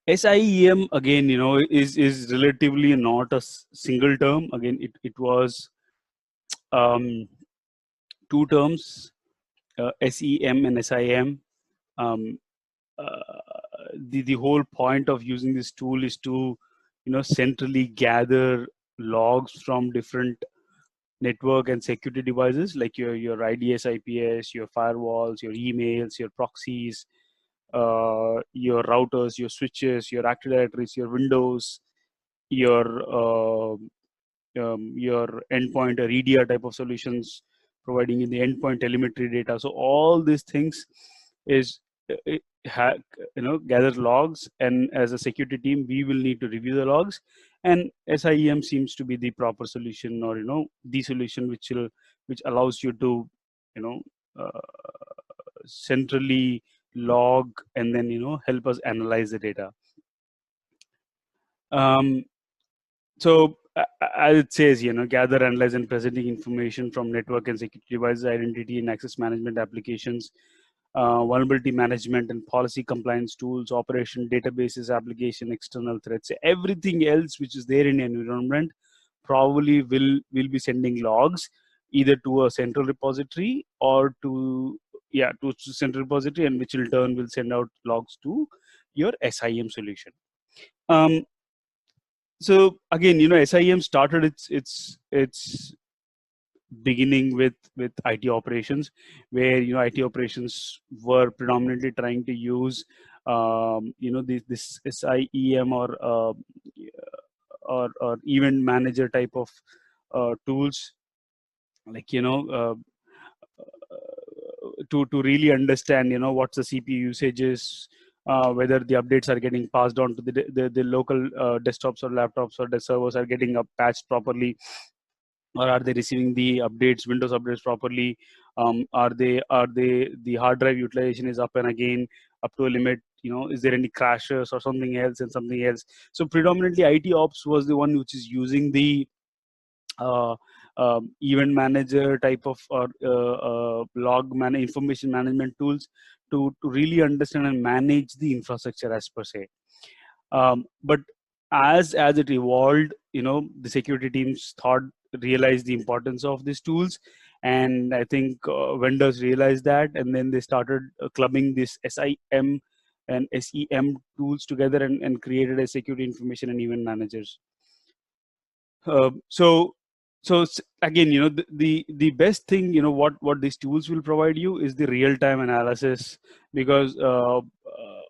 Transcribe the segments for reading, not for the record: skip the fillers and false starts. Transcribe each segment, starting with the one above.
SIEM again, is relatively not a single term. Again, it was two terms, SEM and SIM. Um, the whole point of using this tool is to centrally gather logs from different network and security devices like your IDS, IPS, your firewalls, your emails, your proxies, your routers, your switches, your Active Directories, your Windows, your endpoint or EDR type of solutions, providing in the endpoint telemetry data. So all these things is gather logs, and as a security team, we will need to review the logs. And SIEM seems to be the proper solution, or the solution which allows you to uh, centrally log and then help us analyze the data. So as it says, gather, analyze, and presenting information from network and security devices, identity and access management applications, vulnerability management and policy compliance tools, operation databases, application, external threats, everything else which is there in the environment probably will be sending logs either to a central repository or to central repository, and which in turn will send out logs to your SIEM solution. So again, SIEM started its beginning with IT operations, where IT operations were predominantly trying to use this SIEM or event manager type of tools, like to really understand what's the CPU usages, whether the updates are getting passed on to the local desktops or laptops, or the servers are getting patched properly, or are they receiving the updates, Windows updates properly? Are the hard drive utilization is up and again up to a limit? Is there any crashes or something else and something else? So predominantly IT ops was the one which is using the event manager type of or information management tools to really understand and manage the infrastructure as per se. But as it evolved, the security teams realized the importance of these tools, and I think vendors realized that, and then they started clubbing this SIM and SEM tools together and created a security information and event managers. So again, the best thing, what these tools will provide you is the real-time analysis, because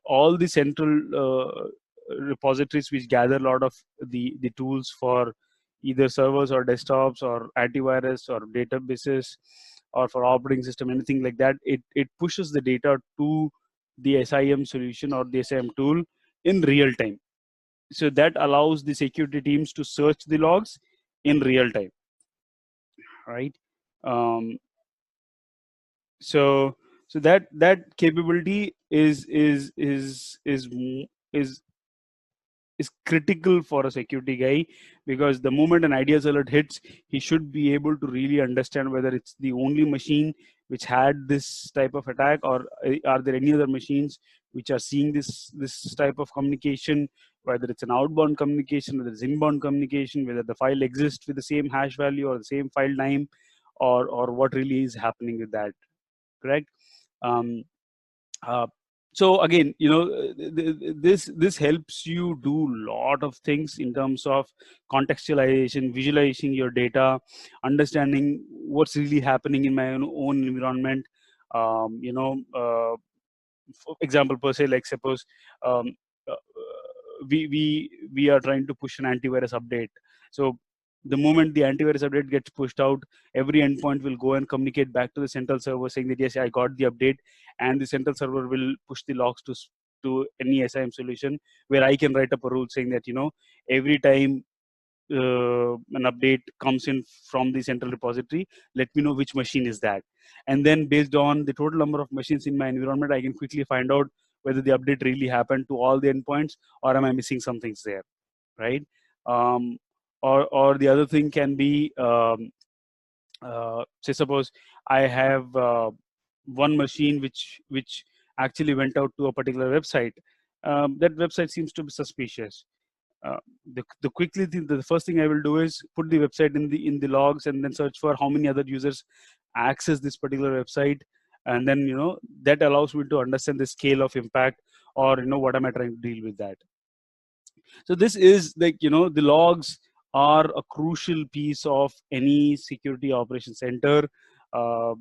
all the central repositories which gather a lot of the tools for either servers or desktops or antivirus or databases or for operating system, anything like that, it pushes the data to the SIM solution or the SIM tool in real time. So that allows the security teams to search the logs in real time, right? So that capability is critical for a security guy, because the moment an IDS alert hits, he should be able to really understand whether it's the only machine which had this type of attack, or are there any other machines which are seeing this type of communication, whether it's an outbound communication, whether it's inbound communication, whether the file exists with the same hash value or the same file name, or what really is happening with that, correct? So again, this helps you do a lot of things in terms of contextualization, visualizing your data, understanding what's really happening in my own environment. For example per se, like suppose um, uh, we are trying to push an antivirus update. So the moment the antivirus update gets pushed out, every endpoint will go and communicate back to the central server saying that yes, I got the update, and the central server will push the logs to any SIM solution, where I can write up a rule saying that every time an update comes in from the central repository, let me know which machine is that, and then based on the total number of machines in my environment, I can quickly find out whether the update really happened to all the endpoints, or am I missing some things there, right? Or the other thing can be, say suppose I have one machine which actually went out to a particular website, that website seems to be suspicious. The first thing I will do is put the website in the logs and then search for how many other users access this particular website, and then that allows me to understand the scale of impact, or what am I trying to deal with that. So this is like the logs are a crucial piece of any security operations center. uh,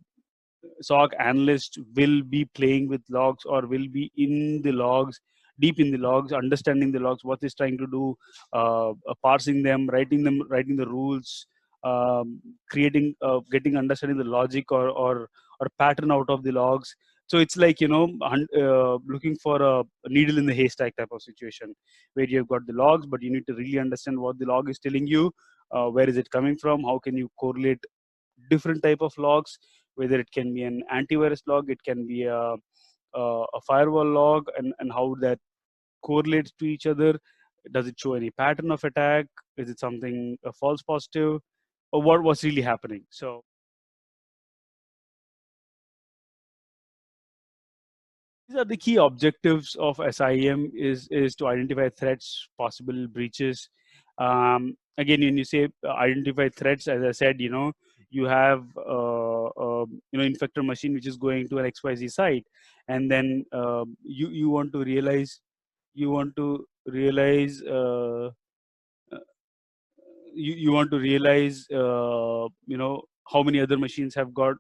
SOC analyst will be playing with logs, or will be in the logs, deep in the logs, understanding the logs, what is trying to do, parsing them, writing the rules, creating, understanding the logic, or pattern out of the logs. So it's like looking for a needle in the haystack type of situation, where you've got the logs, but you need to really understand what the log is telling you, where is it coming from, how can you correlate different type of logs, whether it can be an antivirus log, it can be a firewall log, and how that correlates to each other. Does it show any pattern of attack? Is it something a false positive, or what's really happening? So these are the key objectives of SIEM, is to identify threats, possible breaches. Again, when you say identify threats, as I said, you have infector machine which is going to an XYZ site, and then you want to realize, you want to realize you want to realize how many other machines have gone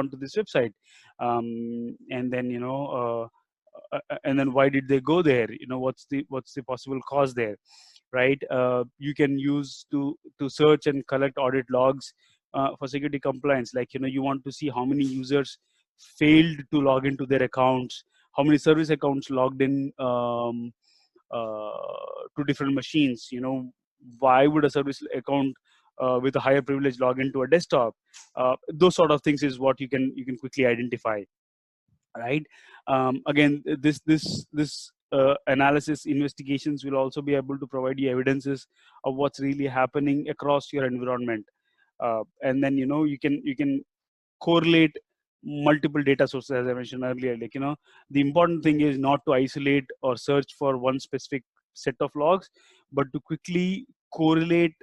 to this website, and then and then why did they go there, what's the possible cause there, right? You can use to search and collect audit logs for security compliance, like you want to see how many users failed to log into their accounts, how many service accounts logged in to different machines. Why would a service account with a higher privilege log into a desktop? Those sort of things is what you can quickly identify, right? Again, this analysis investigations will also be able to provide you evidences of what's really happening across your environment, and then you can correlate multiple data sources, as I mentioned earlier. Like the important thing is not to isolate or search for one specific set of logs, but to quickly correlate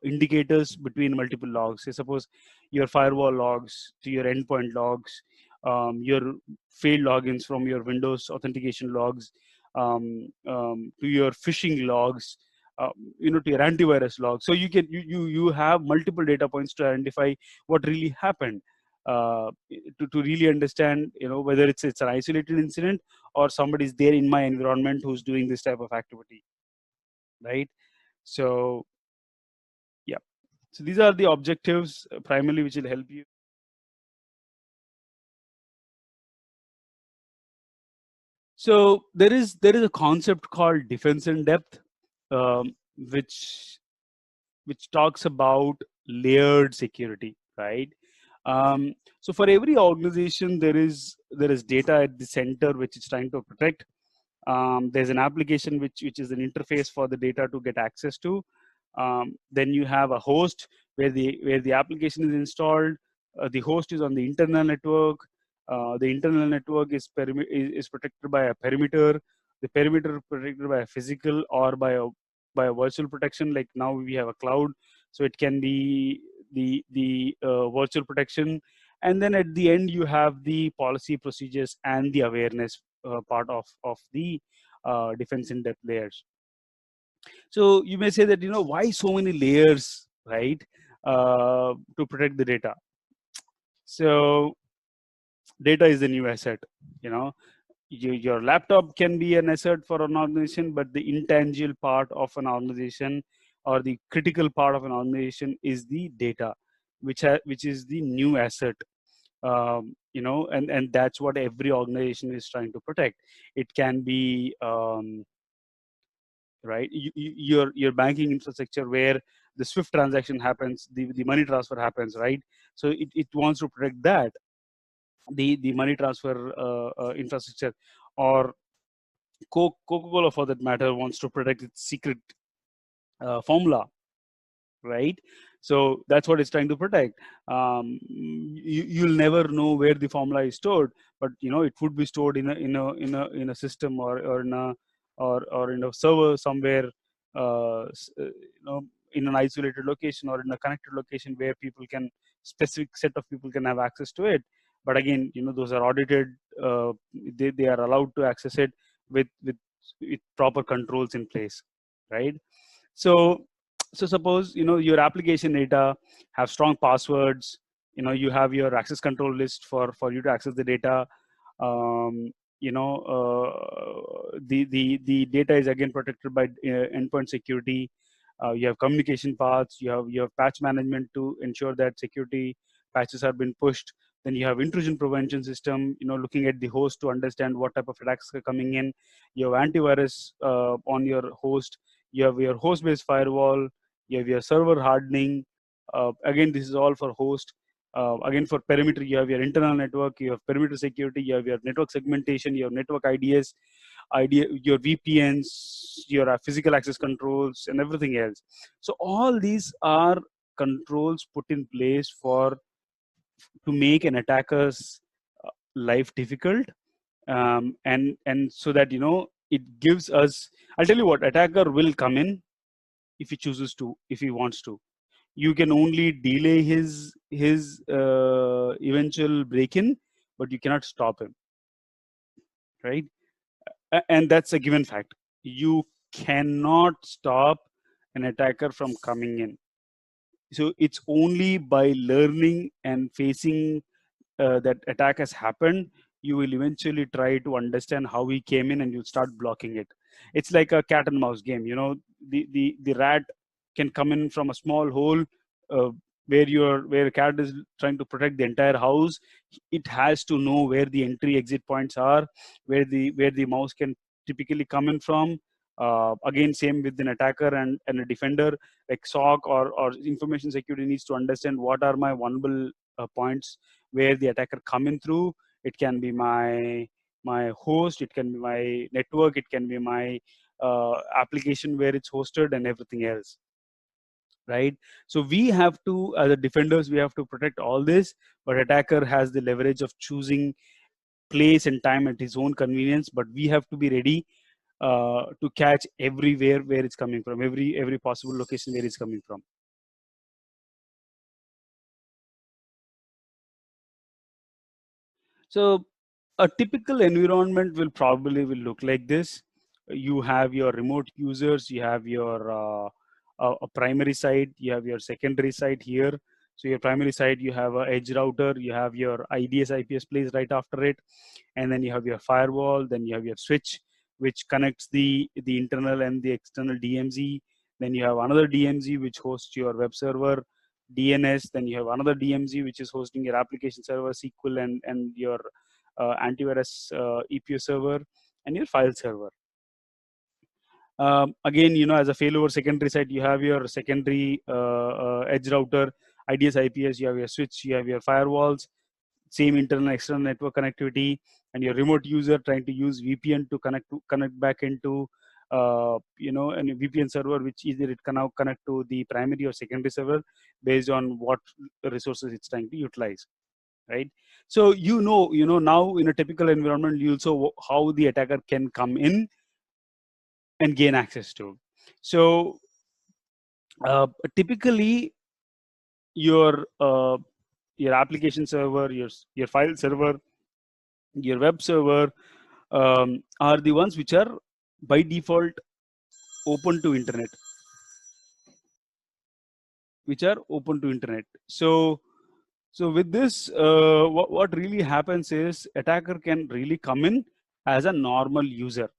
indicators between multiple logs. Say suppose your firewall logs to your endpoint logs, your failed logins from your Windows authentication logs, to your phishing logs, to your antivirus logs. So you have multiple data points to identify what really happened, to really understand whether it's an isolated incident, or somebody's there in my environment who's doing this type of activity, right? So yeah. So these are the objectives primarily which will help you. So there is a concept called defense in depth, which talks about layered security, right? So for every organization, there is data at the center which is trying to protect. There's an application which is an interface for the data to get access to. Then you have a host where the application is installed. The host is on the internal network. The internal network is protected by a perimeter. The perimeter is protected by a physical or by a virtual protection. Like now we have a cloud, so it can be the virtual protection. And then at the end you have the policy, procedures, and the awareness part of the defense in depth layers. So you may say that why so many layers, right? To protect the data. So data is the new asset. Your laptop can be an asset for an organization, but the intangible part of an organization, or the critical part of an organization, is the data, which is the new asset. And that's what every organization is trying to protect. It can be right, your banking infrastructure, where the swift transaction happens, the money transfer happens, right? So it wants to protect that, the money transfer infrastructure. Or Coca-Cola, for that matter, wants to protect its secret formula, right? So that's what it's trying to protect. You'll never know where the formula is stored, but it would be stored in a system or in a server somewhere, in an isolated location or in a connected location where specific set of people can have access to it. But again, those are audited. They are allowed to access it with proper controls in place, right? So suppose your application data have strong passwords. You have your access control list for you to access the data. um, the data is again protected by endpoint security. You have communication paths, you have patch management to ensure that security patches are being pushed. Then you have intrusion prevention system, looking at the host to understand what type of attacks are coming in. You have antivirus on your host. You have your host based firewall. You have your server hardening. Again, this is all for host. Again, for perimeter, you have your internal network, you have perimeter security, you have your network segmentation, you have network IDS, your VPNs, your physical access controls, and everything else. So all these are controls put in place to make an attacker's life difficult, and so that it gives us. I'll tell you what, attacker will come in if he chooses to, if he wants to. You can only delay his eventual break-in, but you cannot stop him, right? And that's a given fact. You cannot stop an attacker from coming in. So it's only by learning and facing that attack has happened, you will eventually try to understand how he came in, and you'll start blocking it. It's like a cat and mouse game. The rat can come in from a small hole, uh, where a cat is trying to protect the entire house. It has to know where the entry exit points are, where the mouse can typically come in from. Again, same with an attacker and a defender. Like SOC or information security needs to understand what are my vulnerable points where the attacker come in through. It can be my host, it can be my network, it can be my application where it's hosted, and everything else, right? So we have to, as a defenders, we have to protect all this, but attacker has the leverage of choosing place and time at his own convenience. But we have to be ready to catch everywhere where it's coming from, every possible location where it's coming from. So a typical environment will look like this. You have your remote users, you have your a primary site, you have your secondary site here. So your primary site, you have a edge router, you have your IDS IPS placed right after it, and then you have your firewall, then you have your switch, which connects the internal and the external DMZ. Then you have another DMZ which hosts your web server DNS. Then you have another DMZ which is hosting your application server SQL and your antivirus EPU server and your file server. Again, as a failover secondary site, you have your secondary edge router, IDS IPS, you have your switch, you have your firewalls, same internal external network connectivity, and your remote user trying to use VPN to connect back into and a VPN server, which either it can now connect to the primary or secondary server based on what resources it's trying to utilize, right? So now in a typical environment, you also how the attacker can come in and gain access to. So typically your application server, your file server, your web server are the ones which are by default open to internet, so with this, what really happens is attacker can really come in as a normal user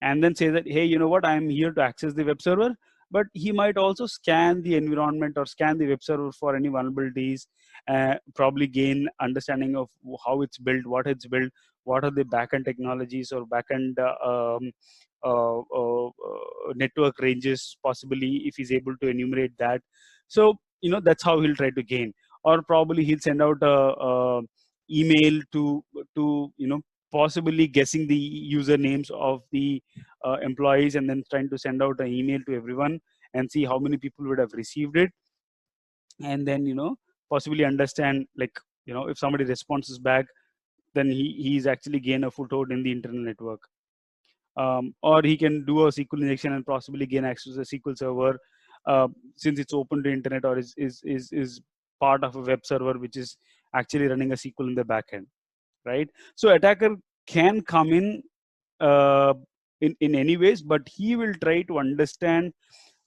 and then say that, hey, you know what, I'm here to access the web server. But he might also scan the environment or scan the web server for any vulnerabilities, probably gain understanding of how it's built, what it's built, what are the backend technologies or backend network ranges, possibly, if he's able to enumerate that. So that's how he'll try to gain. Or probably he'll send out a email to possibly guessing the usernames of the employees, and then trying to send out an email to everyone and see how many people would have received it, and then possibly understand, like if somebody responds back, then he's actually gained a foothold in the internal network. Or he can do a SQL injection and possibly gain access to the SQL server, since it's open to internet, or is part of a web server which is actually running a SQL in the backend, right? So attacker can come in any ways, but he will try to understand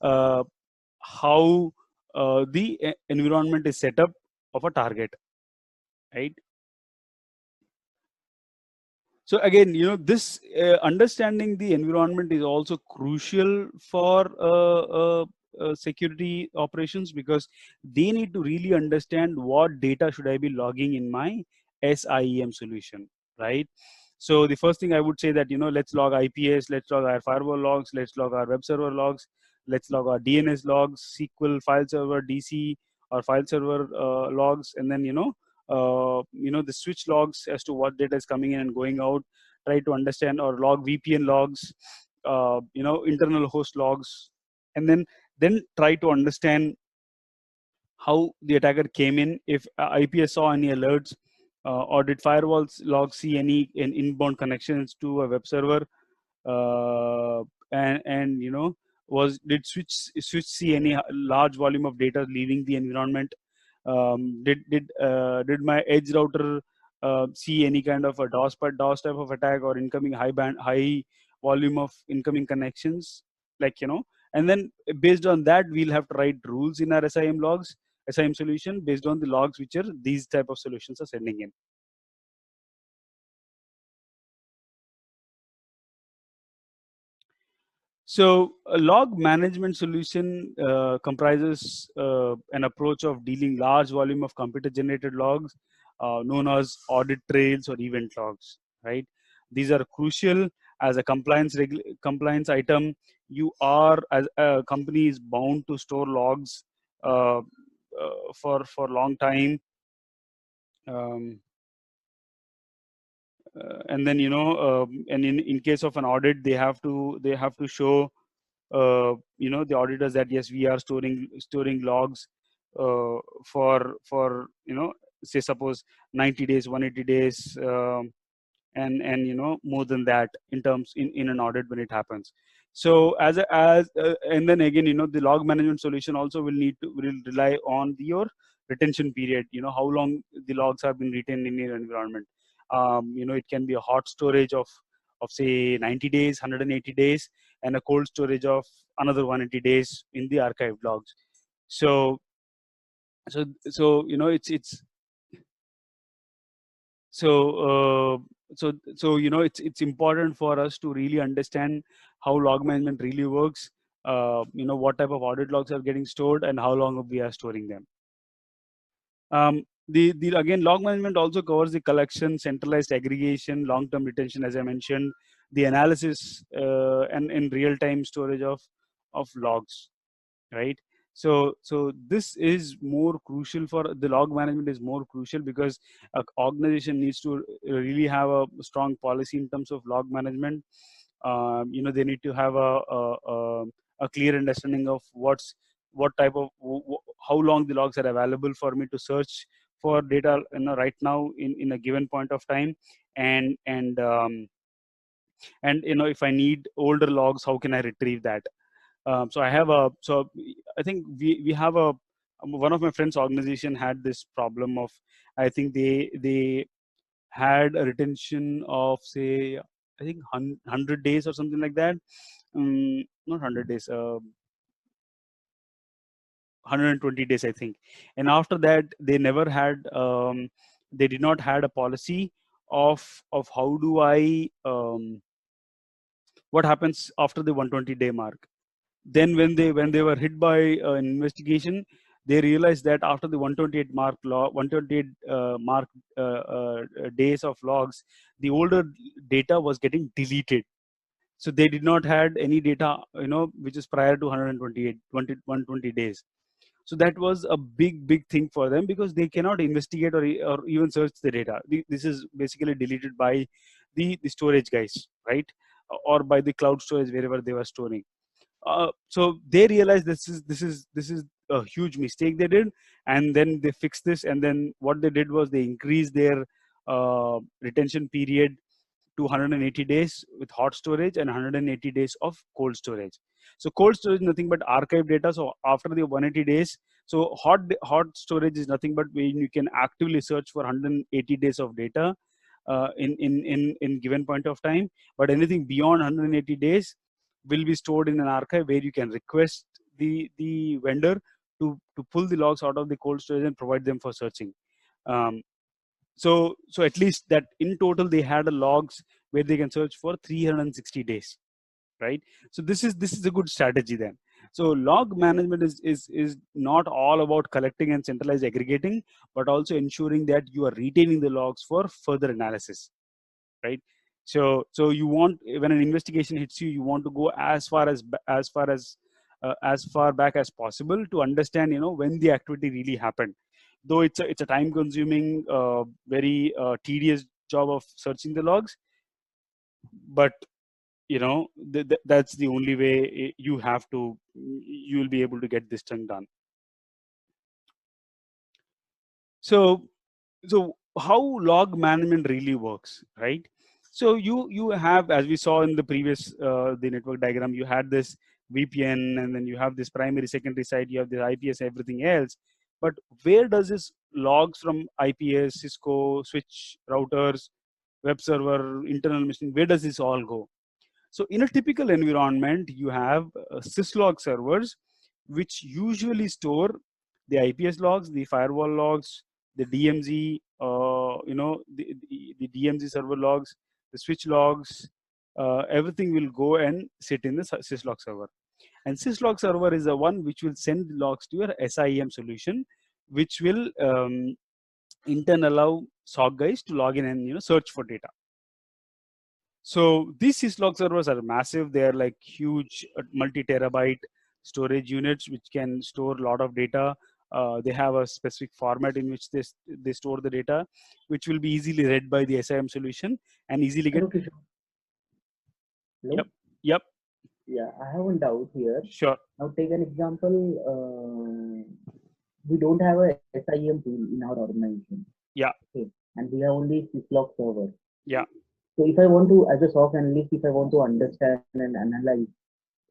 how the environment is set up of a target, right? So again, this understanding the environment is also crucial for security operations, because they need to really understand what data should I be logging in my SIEM solution, right? So the first thing I would say that, let's log IPS, let's log our firewall logs, let's log our web server logs, let's log our DNS logs, SQL file server, DC or file server logs, and then, the switch logs as to what data is coming in and going out. Try to understand, or log VPN logs, internal host logs, and then try to understand how the attacker came in. If IPS saw any alerts, or did firewalls logs see any inbound connections to a web server, and did switch see any large volume of data leaving the environment? Did my edge router see any kind of a DOS type of attack, or incoming high volume of incoming connections, and then based on that, we'll have to write rules in our SIEM solution based on the logs which are these type of solutions are sending in. So a log management solution comprises an approach of dealing large volume of computer generated logs, known as audit trails or event logs, right? These are crucial as a compliance item. You are, as a company, is bound to store logs for long time. And then and in case of an audit, they have to show the auditors that yes, we are storing logs for say suppose 90 days, 180 days, and more than that in terms in an audit when it happens. So and then again, the log management solution also will rely on your retention period, how long the logs have been retained in your environment. It can be a hot storage of say 90 days, 180 days, and a cold storage of another 180 days in the archived logs. So it's it's important for us to really understand how log management really works, what type of audit logs are getting stored and how long we are storing them. The again, log management also covers the collection, centralized aggregation, long-term retention, as I mentioned, the analysis and in real-time storage of logs, right? So this is more crucial. For the log management is more crucial because an organization needs to really have a strong policy in terms of log management. They need to have a clear understanding of what type of how long the logs are available for me to search for data right now in a given point of time, and if I need older logs, how can I retrieve that? So I think we have one of my friends' organization had this problem of, I think they had a retention of say, I think 100 days or something like that. Not 100 days, 120 days, I think. And after that, they never had, they did not had a policy of how do I, what happens after the 120-day mark. Then when they were hit by an investigation, they realized that after the 128 days of logs, the older data was getting deleted. So they did not had any data, which is prior to 120 days. So that was a big thing for them, because they cannot investigate or even search the data. This is basically deleted by the storage guys, right? Or by the cloud storage, wherever they were storing. So they realized this is a huge mistake they did, and then they fixed this. And then what they did was they increased their retention period to 180 days with hot storage and 180 days of cold storage. So cold storage is nothing but archive data. So after the 180 days, so hot storage is nothing but when you can actively search for 180 days of data in given point of time. But anything beyond 180 days will be stored in an archive where you can request the vendor to pull the logs out of the cold storage and provide them for searching. So at least that in total they had a logs where they can search for 360 days, right? So this is a good strategy then. So log management is not all about collecting and centralized aggregating, but also ensuring that you are retaining the logs for further analysis, right? So you want, when an investigation hits you, you want to go as far back as possible to understand, when the activity really happened. Though it's a time consuming, very tedious job of searching the logs, but that's the only way you'll be able to get this thing done. So how log management really works, right? So you have, as we saw in the previous the network diagram, you had this VPN, and then you have this primary, secondary site, you have the IPS, everything else. But where does this logs from IPS, Cisco, switch, routers, web server, internal machine, where does this all go? So in a typical environment, you have syslog servers, which usually store the IPS logs, the firewall logs, the DMZ, the DMZ server logs, the switch logs, everything will go and sit in the syslog server. And syslog server is the one which will send logs to your SIEM solution, which will in turn allow SOC guys to log in and search for data. So these syslog servers are massive. They are like huge multi-terabyte storage units which can store a lot of data. They have a specific format in which they store the data, which will be easily read by the SIM solution and easily get. Hello, Hello? Yep. Yeah, I have one doubt here. Sure. Now take an example. We don't have a SIEM tool in our organization. Yeah. Okay. And we have only syslog server. Yeah. So if I want to, as a SOC analyst, if I want to understand and analyze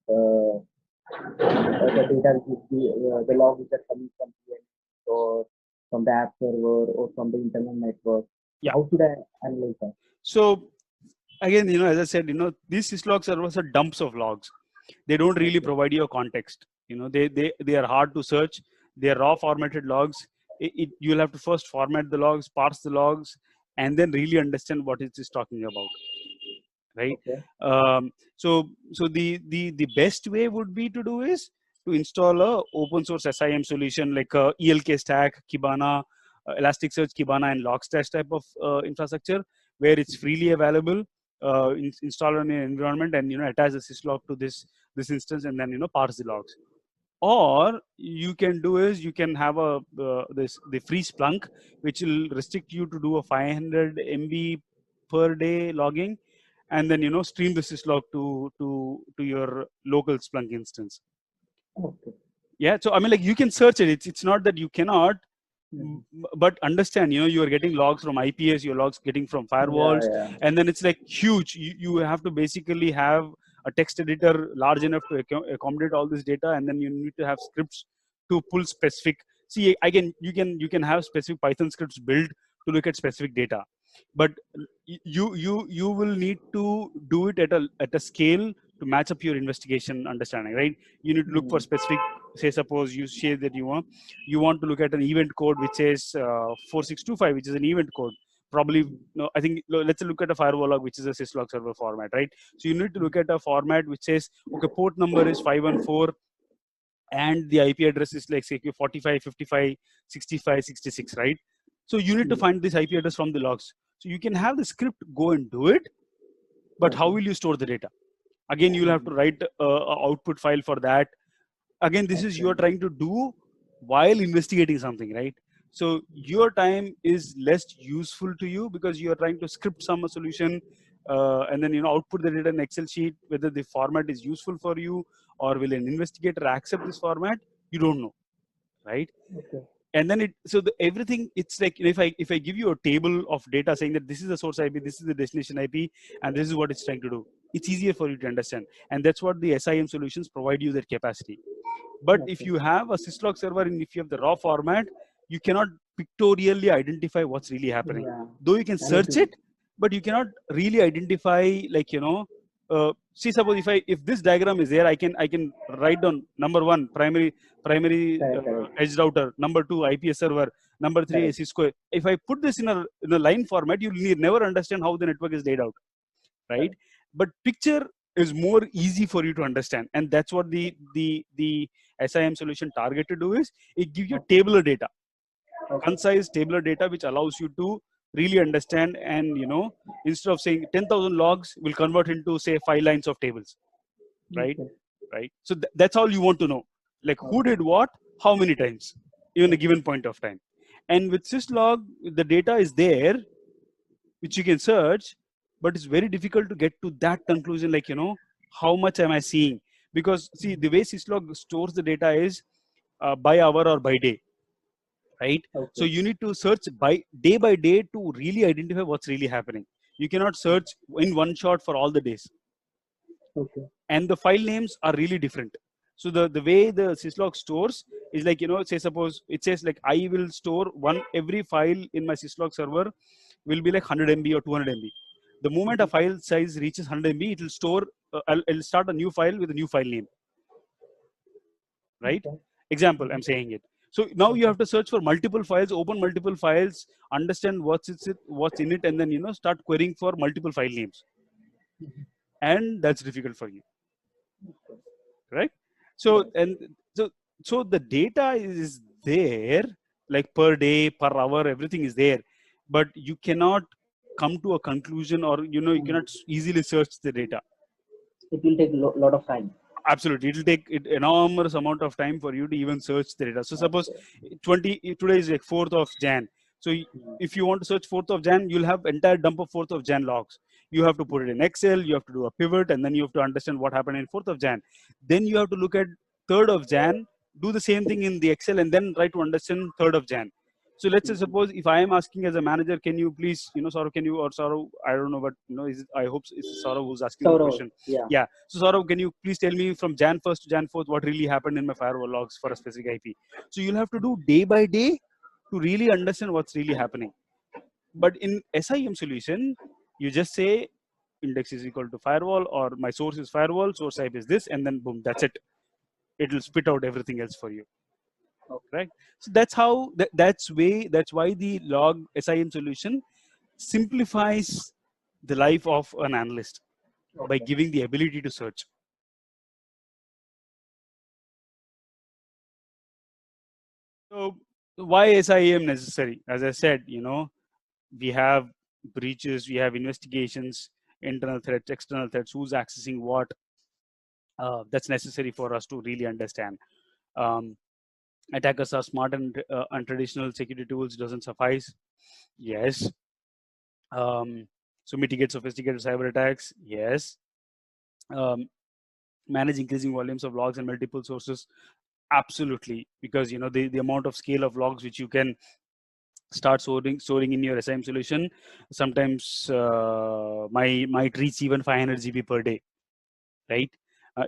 the data, which is the log which are coming from here or from the app server or from the internal network, how should I analyze that? So again, as I said, these syslog servers are dumps of logs. They don't really provide you a context. They are hard to search. They are raw formatted logs. You'll have to first format the logs, parse the logs, and then really understand what it is talking about, right? Okay. So the best way would be to do is to install a open source SIM solution like ELK Stack, Kibana, Elasticsearch, Kibana, and Logstash type of infrastructure where it's freely available. Install on an environment and attach the syslog to this instance and then parse the logs. Or you can do is you can have the free Splunk, which will restrict you to do a 500 MB per day logging, and then stream the syslog to your local Splunk instance. Okay. Yeah, so I mean, like, you can search it. It's not that you cannot, but understand, you are getting logs from IPS, your logs getting from firewalls, and then it's like huge. You have to basically have a text editor large enough to accommodate all this data, and then you need to have scripts to pull specific. See, again, you can have specific Python scripts built to look at specific data, but you will need to do it at a scale to match up your investigation understanding, right? You need to look for specific. Say, suppose you say that you want to look at an event code which says 4625, which is an event code. Probably, I think, let's look at a firewall log, which is a syslog server format, right? So you need to look at a format which says, okay, port number is 514, and the IP address is like, say, 45, 55, 65, 66, right? So you need to find this IP address from the logs. So you can have the script go and do it, but how will you store the data? Again, you'll have to write an output file for that. Again, this is you're trying to do while investigating something, right? So your time is less useful to you because you're trying to script some solution and then output the data in Excel sheet. Whether the format is useful for you or will an investigator accept this format, you don't know, right? Okay. And then everything, it's like, if I give you a table of data saying that this is the source IP, this is the destination IP, and this is what it's trying to do, it's easier for you to understand. And that's what the SIEM solutions provide you, that capacity. But if you have a syslog server and if you have the raw format, you cannot pictorially identify what's really happening. Yeah. Though you can search it, but you cannot really identify, like, see, suppose if this diagram is there, I can write down number 1 primary Correct. edge router, number 2 IPS server, number 3 Correct. Cisco. If I put this in a line format, you'll never understand how the network is laid out, right? Correct. But picture is more easy for you to understand, and that's what the SIEM solution target to do is, it gives you tabular data, concise tabular data, which allows you to really understand. And instead of saying 10,000 logs, will convert into, say, 5 lines of tables, right? Right. So that's all you want to know, like who did what, how many times, in a given point of time. And with syslog, the data is there, which you can search, but it's very difficult to get to that conclusion, like, how much am I seeing? Because see, the way syslog stores the data is by hour or by day, right? So you need to search by day to really identify what's really happening. You cannot search in one shot for all the days. And the file names are really different. So the way the syslog stores is like, say, suppose it says like, I will store every file in my syslog server will be like 100 MB or 200 MB. The moment a file size reaches 100 MB, it will store, it'll start a new file with a new file name, right? Example, I'm saying it. So now you have to search for multiple files, open multiple files, understand what's in it, and then, start querying for multiple file names. And that's difficult for you, right? So, so the data is there, like per day, per hour, everything is there, but you cannot come to a conclusion, or you cannot easily search the data. It will take a lot of time. Absolutely, it will take enormous amount of time for you to even search the data. So suppose today is like 4th of Jan. So if you want to search 4th of Jan, you'll have entire dump of 4th of Jan logs. You have to put it in Excel, you have to do a pivot, and then you have to understand what happened in 4th of Jan. Then you have to look at 3rd of Jan, do the same thing in the Excel, and then try to understand 3rd of Jan. So let's say, suppose if I am asking as a manager, can you please, Saurav, Saurav, I don't know, but I hope it's Saurav who's asking the question. Yeah. So Saurav, can you please tell me from Jan 1st to Jan 4th what really happened in my firewall logs for a specific IP? So you'll have to do day by day to really understand what's really happening. But in SIEM solution, you just say index is equal to firewall, or my source is firewall, source type is this, and then boom, that's it. It will spit out everything else for you. Right? So that's how that's why the log SIEM solution simplifies the life of an analyst by giving the ability to search. So why SIEM necessary? As I said, we have breaches, we have investigations, internal threats, external threats, who's accessing what. That's necessary for us to really understand. Attackers are smart, and untraditional security tools doesn't suffice. Yes. So mitigate sophisticated cyber attacks. Yes. Manage increasing volumes of logs and multiple sources. Absolutely, because the amount of scale of logs which you can start storing in your SIEM solution sometimes might reach even 500 GB per day, right?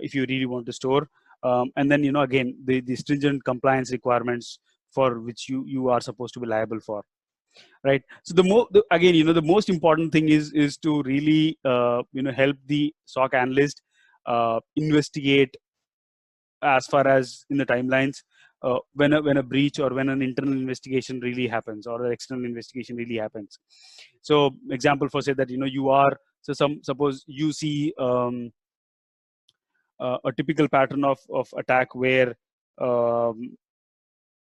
If you really want to store. And then again, the stringent compliance requirements for which you are supposed to be liable for, right? So again, the most important thing is to really help the SOC analyst investigate as far as in the timelines when a breach or when an internal investigation really happens, or an external investigation really happens. So example for say that you are, so suppose you see a typical pattern of attack where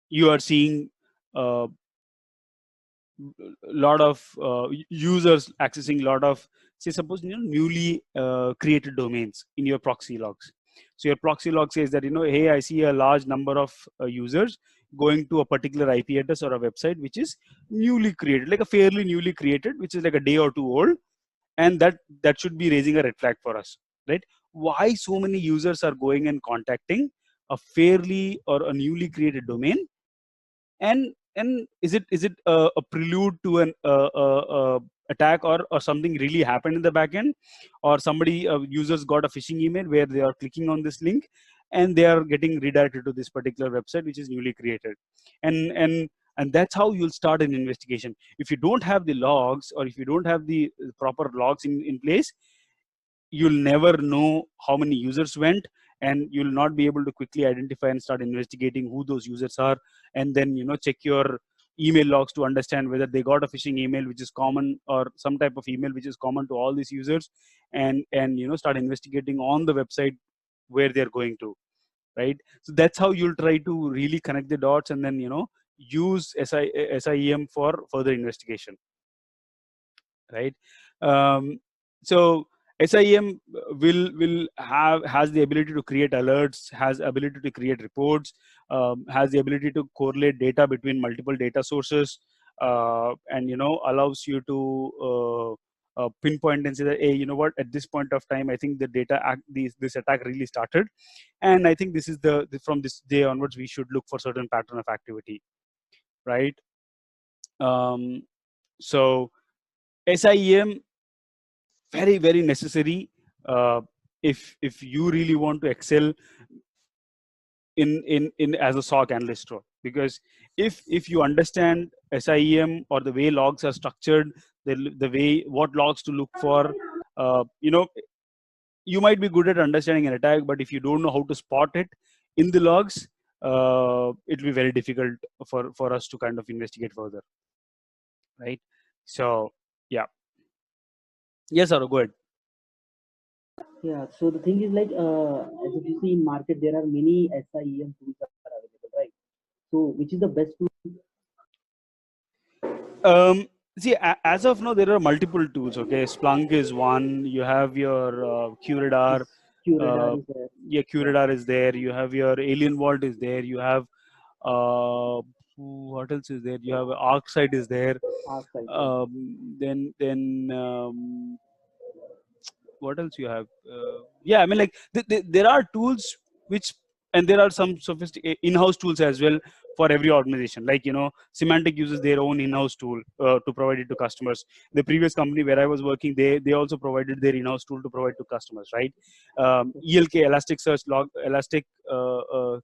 you are seeing a lot of users accessing a lot of, say, suppose newly created domains in your proxy logs. So your proxy log says that hey, I see a large number of users going to a particular IP address or a website which is newly created, like a fairly newly created, which is like a day or two old, and that should be raising a red flag for us, right? Why so many users are going and contacting a fairly or a newly created domain and is it a prelude to an attack, or something really happened in the backend, or somebody users got a phishing email where they are clicking on this link and they are getting redirected to this particular website which is newly created, and that's how you'll start an investigation. If you don't have the logs, or if you don't have the proper logs in place, you'll never know how many users went, and you'll not be able to quickly identify and start investigating who those users are, and then check your email logs to understand whether they got a phishing email which is common, or some type of email which is common to all these users, and start investigating on the website where they're going to, right? So that's how you'll try to really connect the dots, and then use SIEM for further investigation, right? So SIEM has the ability to create alerts, has ability to create reports, has the ability to correlate data between multiple data sources, and allows you to pinpoint and say that, hey, you know what, at this point of time, I think the this attack really started, and I think this is from this day onwards we should look for certain pattern of activity, right? So SIEM, very, very necessary if you really want to excel in as a SOC analyst role, because if you understand SIEM, or the way logs are structured, the way what logs to look for, you might be good at understanding an attack, but if you don't know how to spot it in the logs, it will be very difficult for us to kind of investigate further, right? So yeah. Yes, Aru, go ahead. Yeah, so the thing is like, as if you see in market, there are many SIEM tools that are available, right? So which is the best tool? See, as of now, there are multiple tools. Okay, Splunk is one. You have your QRadar. QRadar is there. Yeah, QRadar is there. You have your Alien Vault is there. You have what else is there? You have ArcSight is there. ArcSight. Then what else you have? Yeah, I mean, like there are tools which, and there are some sophisticated in-house tools as well for every organization. Like Symantec uses their own in-house tool to provide it to customers. The previous company where I was working, they also provided their in-house tool to provide to customers, right? ELK, Elasticsearch,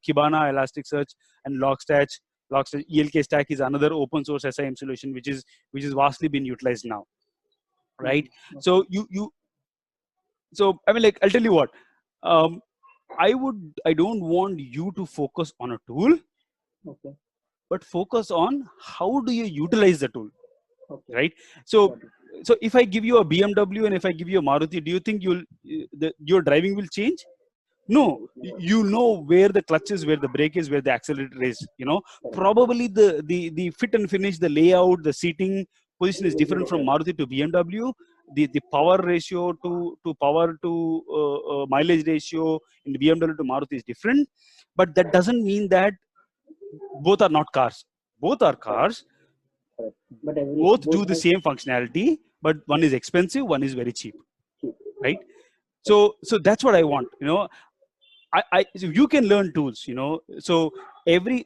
Kibana, Elasticsearch, and Logstash. ELK Stack is another open source SIM solution which is vastly been utilized now, right? So so I mean, like, I'll tell you what, I don't want you to focus on a tool, Okay. but focus on how do you utilize the tool, Okay. right? So if I give you a BMW and if I give you a Maruti, do you think your driving will change? No, you know where the clutch is, where the brake is, where the accelerator is. Probably the fit and finish, the layout, the seating position is different from Maruti to BMW. The power ratio to power to mileage ratio in the BMW to Maruti is different, but that doesn't mean that both are not cars. Both are cars. But both do the same functionality, but one is expensive, one is very cheap, right? So that's what I want. So you can learn tools. So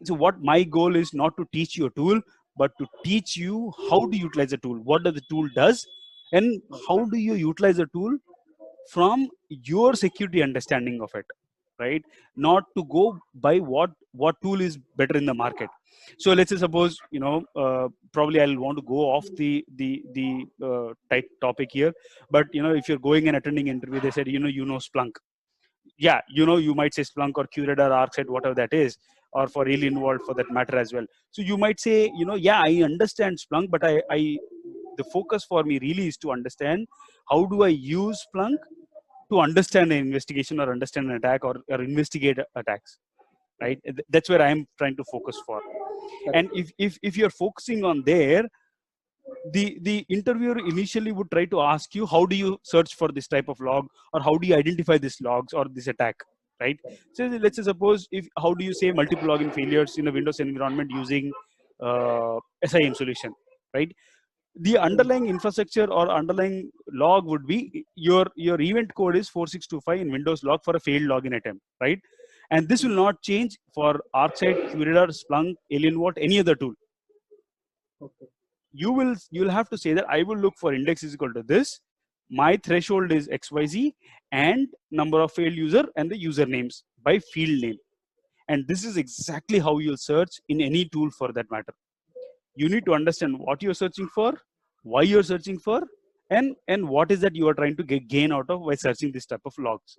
what my goal is not to teach you a tool, but to teach you how to utilize a tool. What does the tool does, and how do you utilize the tool from your security understanding of it, right? Not to go by what tool is better in the market. So let's say suppose probably I'll want to go off the tight topic here, but if you're going and attending interview, they said Splunk. Yeah, you might say Splunk or QRadar, ArcSight, whatever that is, or for Alien Vault for that matter as well. So you might say, yeah, I understand Splunk, but the focus for me really is to understand how do I use Splunk to understand an investigation or understand an attack or investigate attacks, right? That's where I'm trying to focus for. And if you're focusing on there, the interviewer initially would try to ask you, how do you search for this type of log, or how do you identify these logs or this attack, right? So let's say suppose, how do you say multiple login failures in a Windows environment using SIEM solution, right? The underlying infrastructure or underlying log would be your event code is 4625 in Windows log for a failed login attempt, right? And this will not change for ArcSight, QRadar, Splunk, Alienware, any other tool. Okay. You'll have to say that I will look for index is equal to this. My threshold is XYZ and number of failed user and the usernames by field name. And this is exactly how you'll search in any tool for that matter. You need to understand what you're searching for, why you're searching for, and what is that you are trying to gain out of by searching this type of logs.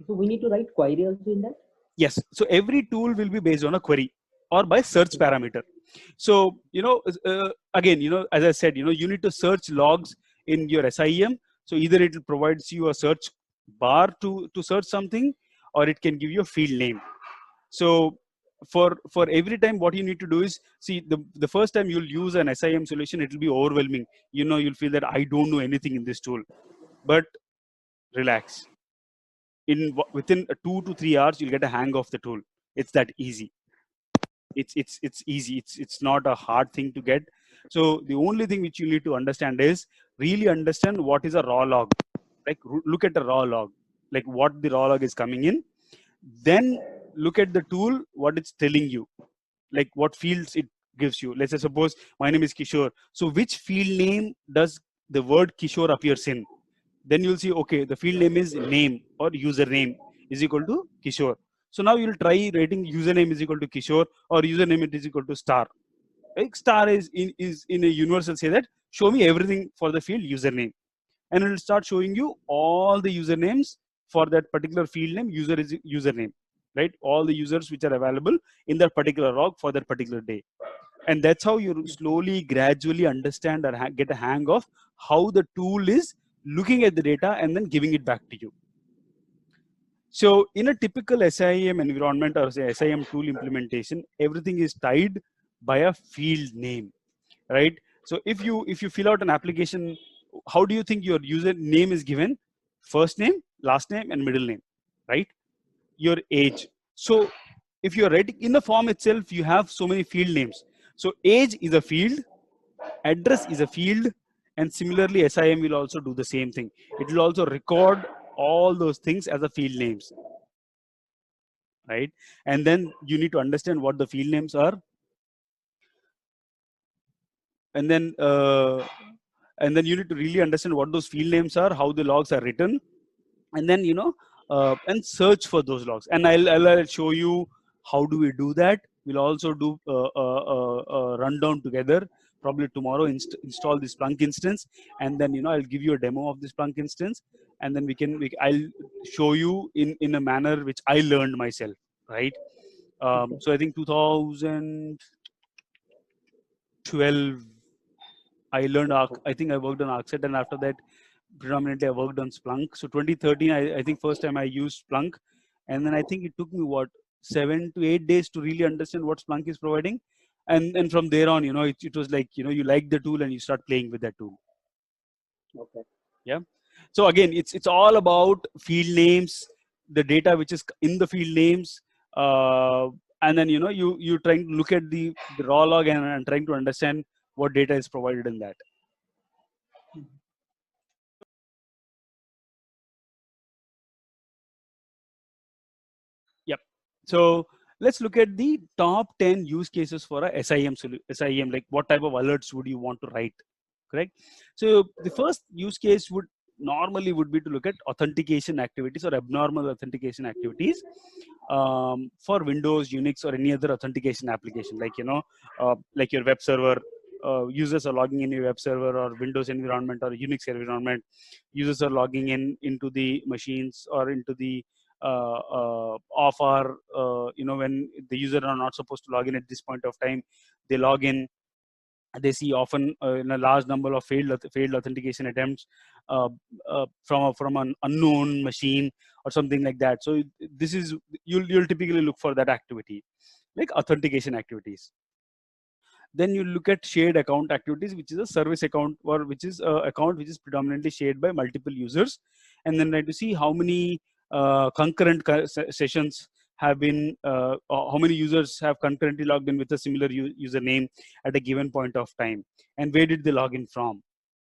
So we need to write query also in that? Yes. So every tool will be based on a query or by search parameter. So, again, as I said, you need to search logs in your SIEM. So either it provides you a search bar to search something, or it can give you a field name. So for every time, what you need to do is, see, the first time you'll use an SIEM solution, it will be overwhelming. You'll feel that I don't know anything in this tool, but relax. Within 2 to 3 hours, you'll get a hang of the tool. It's that easy. It's easy. It's not a hard thing to get. So the only thing which you need to understand is really understand what is a raw log. Like look at the raw log, like what the raw log is coming in. Then look at the tool, what it's telling you, like what fields it gives you. Let's say suppose my name is Kishore. So which field name does the word Kishore appears in? Then you'll see, okay, the field name is name or username is equal to Kishore. So now you'll try writing username is equal to Kishore or username is equal to star. Like star is in a universal say that show me everything for the field username, and it will start showing you all the usernames for that particular field name. User is username, right? All the users which are available in that particular log for that particular day. And that's how you slowly, gradually understand or get a hang of how the tool is looking at the data and then giving it back to you. So in a typical SIEM environment or say SIEM tool implementation, everything is tied by a field name, right? So if you fill out an application, how do you think your user name is given? First name, last name, and middle name, right? Your age. So if you're writing in the form itself, you have so many field names. So age is a field, address is a field, and similarly SIEM will also do the same thing. It will also record all those things as a field names, right? And then you need to understand what the field names are, and then you need to really understand what those field names are, how the logs are written, and then and search for those logs. And I'll show you how do we do that. We'll also do a rundown together probably tomorrow. Install this Splunk instance, and then I'll give you a demo of this Splunk instance, and then I'll show you in a manner which I learned myself, right? So I think 2012 I learned Arc. I think I worked on ArcSight, and after that predominantly I worked on Splunk. So 2013 I think first time I used Splunk, and then I think it took me 7 to 8 days to really understand what Splunk is providing, and from there on it was like you like the tool and you start playing with that tool. Okay. Yeah. So again, it's all about field names, the data which is in the field names, and then you trying to look at the raw log and trying to understand what data is provided in that. Yep. So let's look at the top 10 use cases for a SIEM, like what type of alerts would you want to write, correct? So the first use case would be to look at authentication activities or abnormal authentication activities for Windows, Unix, or any other authentication application, like like your web server. Users are logging in your web server or Windows environment or Unix environment. Users are logging into the machines or into the off hour, when the user are not supposed to log in at this point of time, they log in. They see often in a large number of failed authentication attempts from an unknown machine or something like that. So this is you'll typically look for that activity, like authentication activities. Then you look at shared account activities, which is a service account or which is a account which is predominantly shared by multiple users, and then try to see how many concurrent sessions have been, how many users have concurrently logged in with a similar username at a given point of time, and where did they log in from,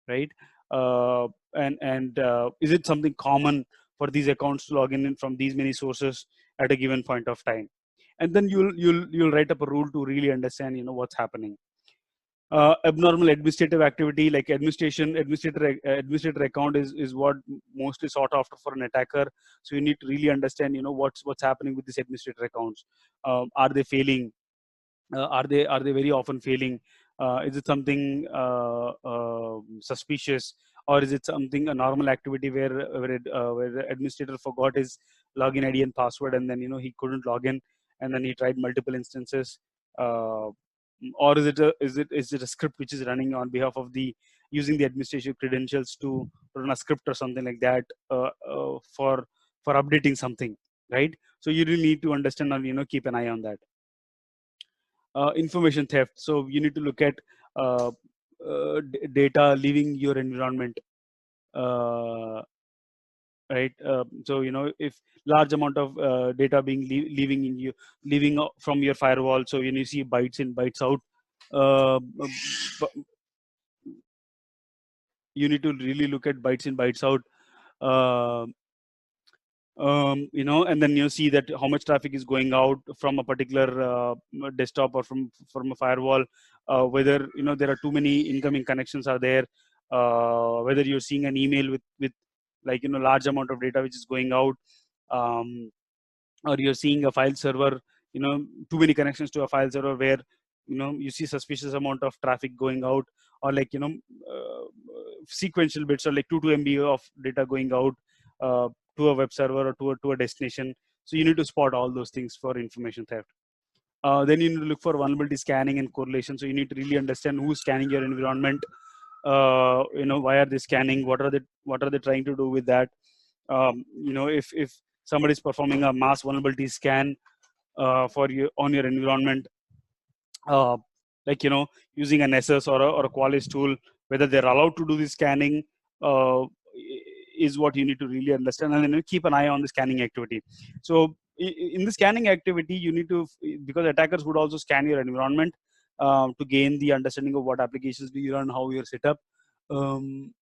right? And is it something common for these accounts to log in from these many sources? at a given point of time. And then you'll write up a rule to really understand what's happening. Abnormal administrative activity like administrator account is what mostly sought after for an attacker. So you need to really understand what's happening with these administrator accounts. Are they failing? Are they very often failing? Is it something suspicious, or is it something a normal activity where the administrator forgot his login ID and password, and then he couldn't log in, and then he tried multiple instances? uh, or is it a script which is running on behalf of the using the administrative credentials to run a script or something like that, for updating something, right? So you really need to understand and keep an eye on that. Information theft. So you need to look at data leaving your environment, uh, right? So if large amount of data being leaving from your firewall, so when you see bytes in bytes out, you need to really look at bytes in bytes out. uh, and then you see that how much traffic is going out from a particular desktop or from a firewall, whether there are too many incoming connections are there, whether you're seeing an email with like large amount of data which is going out, um, or you're seeing a file server, too many connections to a file server where you see suspicious amount of traffic going out, or like sequential bits, or like 2 MB of data going out to a web server or to a destination. So you need to spot all those things for information theft. Then you need to look for vulnerability scanning and correlation. So you need to really understand who's scanning your environment. Why are they scanning? What are they trying to do with that? If somebody is performing a mass vulnerability scan for you on your environment, uh, like using an SS or a Qualys tool, whether they're allowed to do the scanning, uh, is what you need to really understand, and then keep an eye on the scanning activity. So in the scanning activity, you need to, because attackers would also scan your environment to gain the understanding of what applications do you run, how you're set up. um,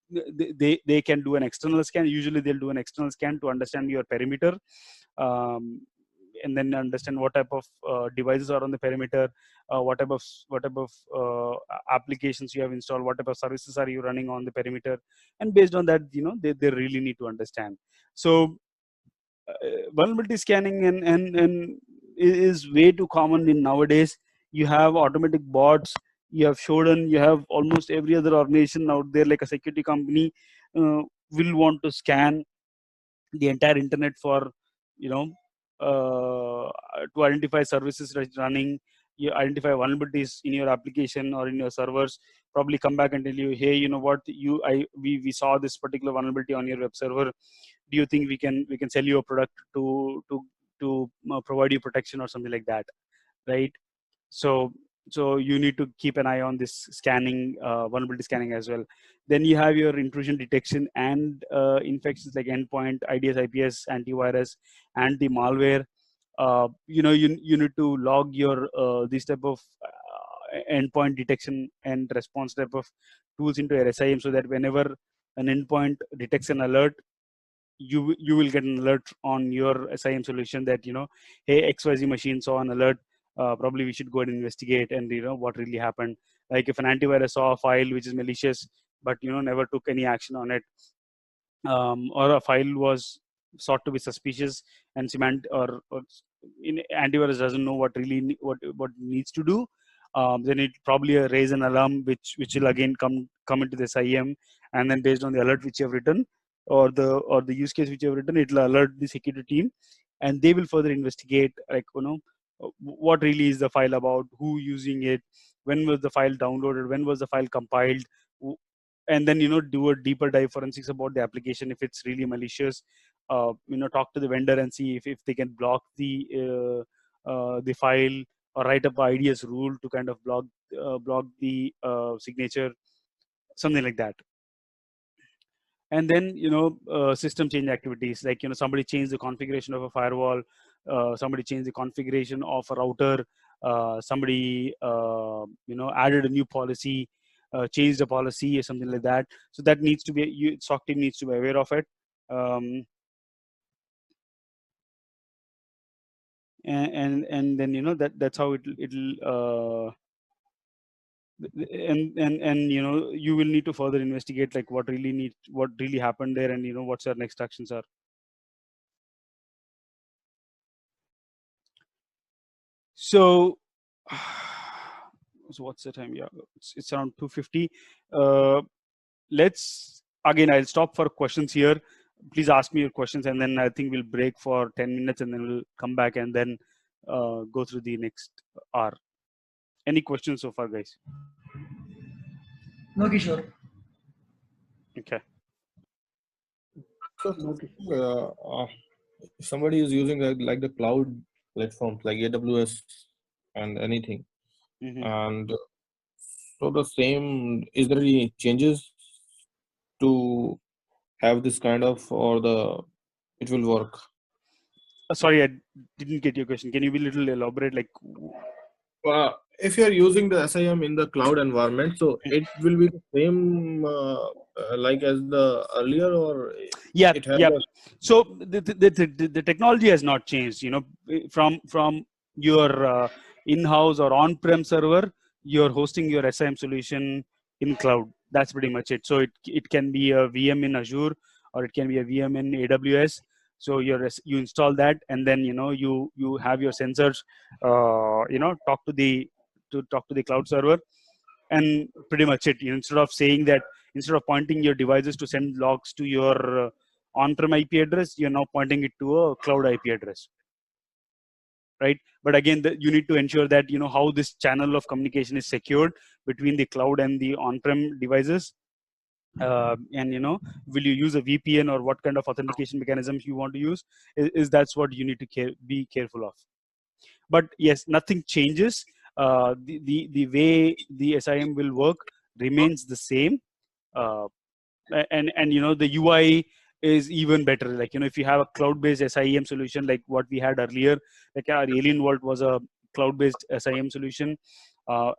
they can do an external scan. Usually they'll do an external scan to understand your perimeter, um, and then understand what type of devices are on the perimeter, what type of applications you have installed, what type of services are you running on the perimeter, and based on that, they really need to understand. So vulnerability scanning and is way too common in nowadays. You have automatic bots, you have Shodan, you have almost every other organization out there, like a security company, will want to scan the entire internet for you know to identify services that's running. You identify vulnerabilities in your application or in your servers, probably come back and tell you, hey, you know what, we saw this particular vulnerability on your web server. Do you think we can sell you a product to provide you protection or something like that, right? So you need to keep an eye on this scanning, vulnerability scanning as well. Then you have your intrusion detection and infections like endpoint, IDS, IPS, antivirus, and the malware. You need to log your this type of endpoint detection and response type of tools into your SIEM, so that whenever an endpoint detects an alert, you will get an alert on your SIEM solution that hey, XYZ machine saw an alert. Probably we should go and investigate and what really happened. Like if an antivirus saw a file which is malicious, but never took any action on it, or a file was sought to be suspicious, and or in antivirus doesn't know what really what needs to do, then it probably raise an alarm which will again come into the SIEM, and then based on the alert which you have written, or the use case which you have written, it will alert the security team, and they will further investigate, like what really is the file about, who using it, when was the file downloaded, when was the file compiled, and then do a deeper dive forensics about the application. If it's really malicious, talk to the vendor and see if they can block the file, or write up a IDS rule to kind of block the signature, something like that. And then system change activities, like somebody changed the configuration of a firewall, somebody changed the configuration of a router, somebody added a new policy, changed a policy or something like that. So that needs to be, SOC team needs to be aware of it. and then that's how and you will need to further investigate like what really happened there, and what's your next actions are. So what's the time? Yeah, it's around 2:50. Let's again, I'll stop for questions here. Please ask me your questions, and then I think we'll break for 10 minutes, and then we'll come back and then go through the next hour. Any questions so far, guys? No, Kishore. Okay. So, if somebody is using like the cloud platforms like AWS and anything, and so the same, is there any changes to have this kind of, or it will work? Sorry, I didn't get your question. Can you be a little elaborate? Like, if you are using the SIEM in the cloud environment, so it will be the same like as the earlier, or yeah, it has yeah. So the technology has not changed. From your in-house or on-prem server, you're hosting your SIEM solution in cloud. That's pretty much it. So it can be a VM in Azure, or it can be a VM in AWS. So you install that, and then you have your sensors talk to the cloud server, and pretty much it. Instead of pointing your devices to send logs to your on-prem IP address, you're now pointing it to a cloud IP address, right? But again, you need to ensure that how this channel of communication is secured between the cloud and the on-prem devices. And will you use a VPN, or what kind of authentication mechanisms you want to use? That's what you need to be careful of. But yes, nothing changes. The way the SIEM will work remains the same, and the UI is even better. Like if you have a cloud-based SIEM solution like what we had earlier, like our Alien Vault was a cloud-based SIEM solution. Now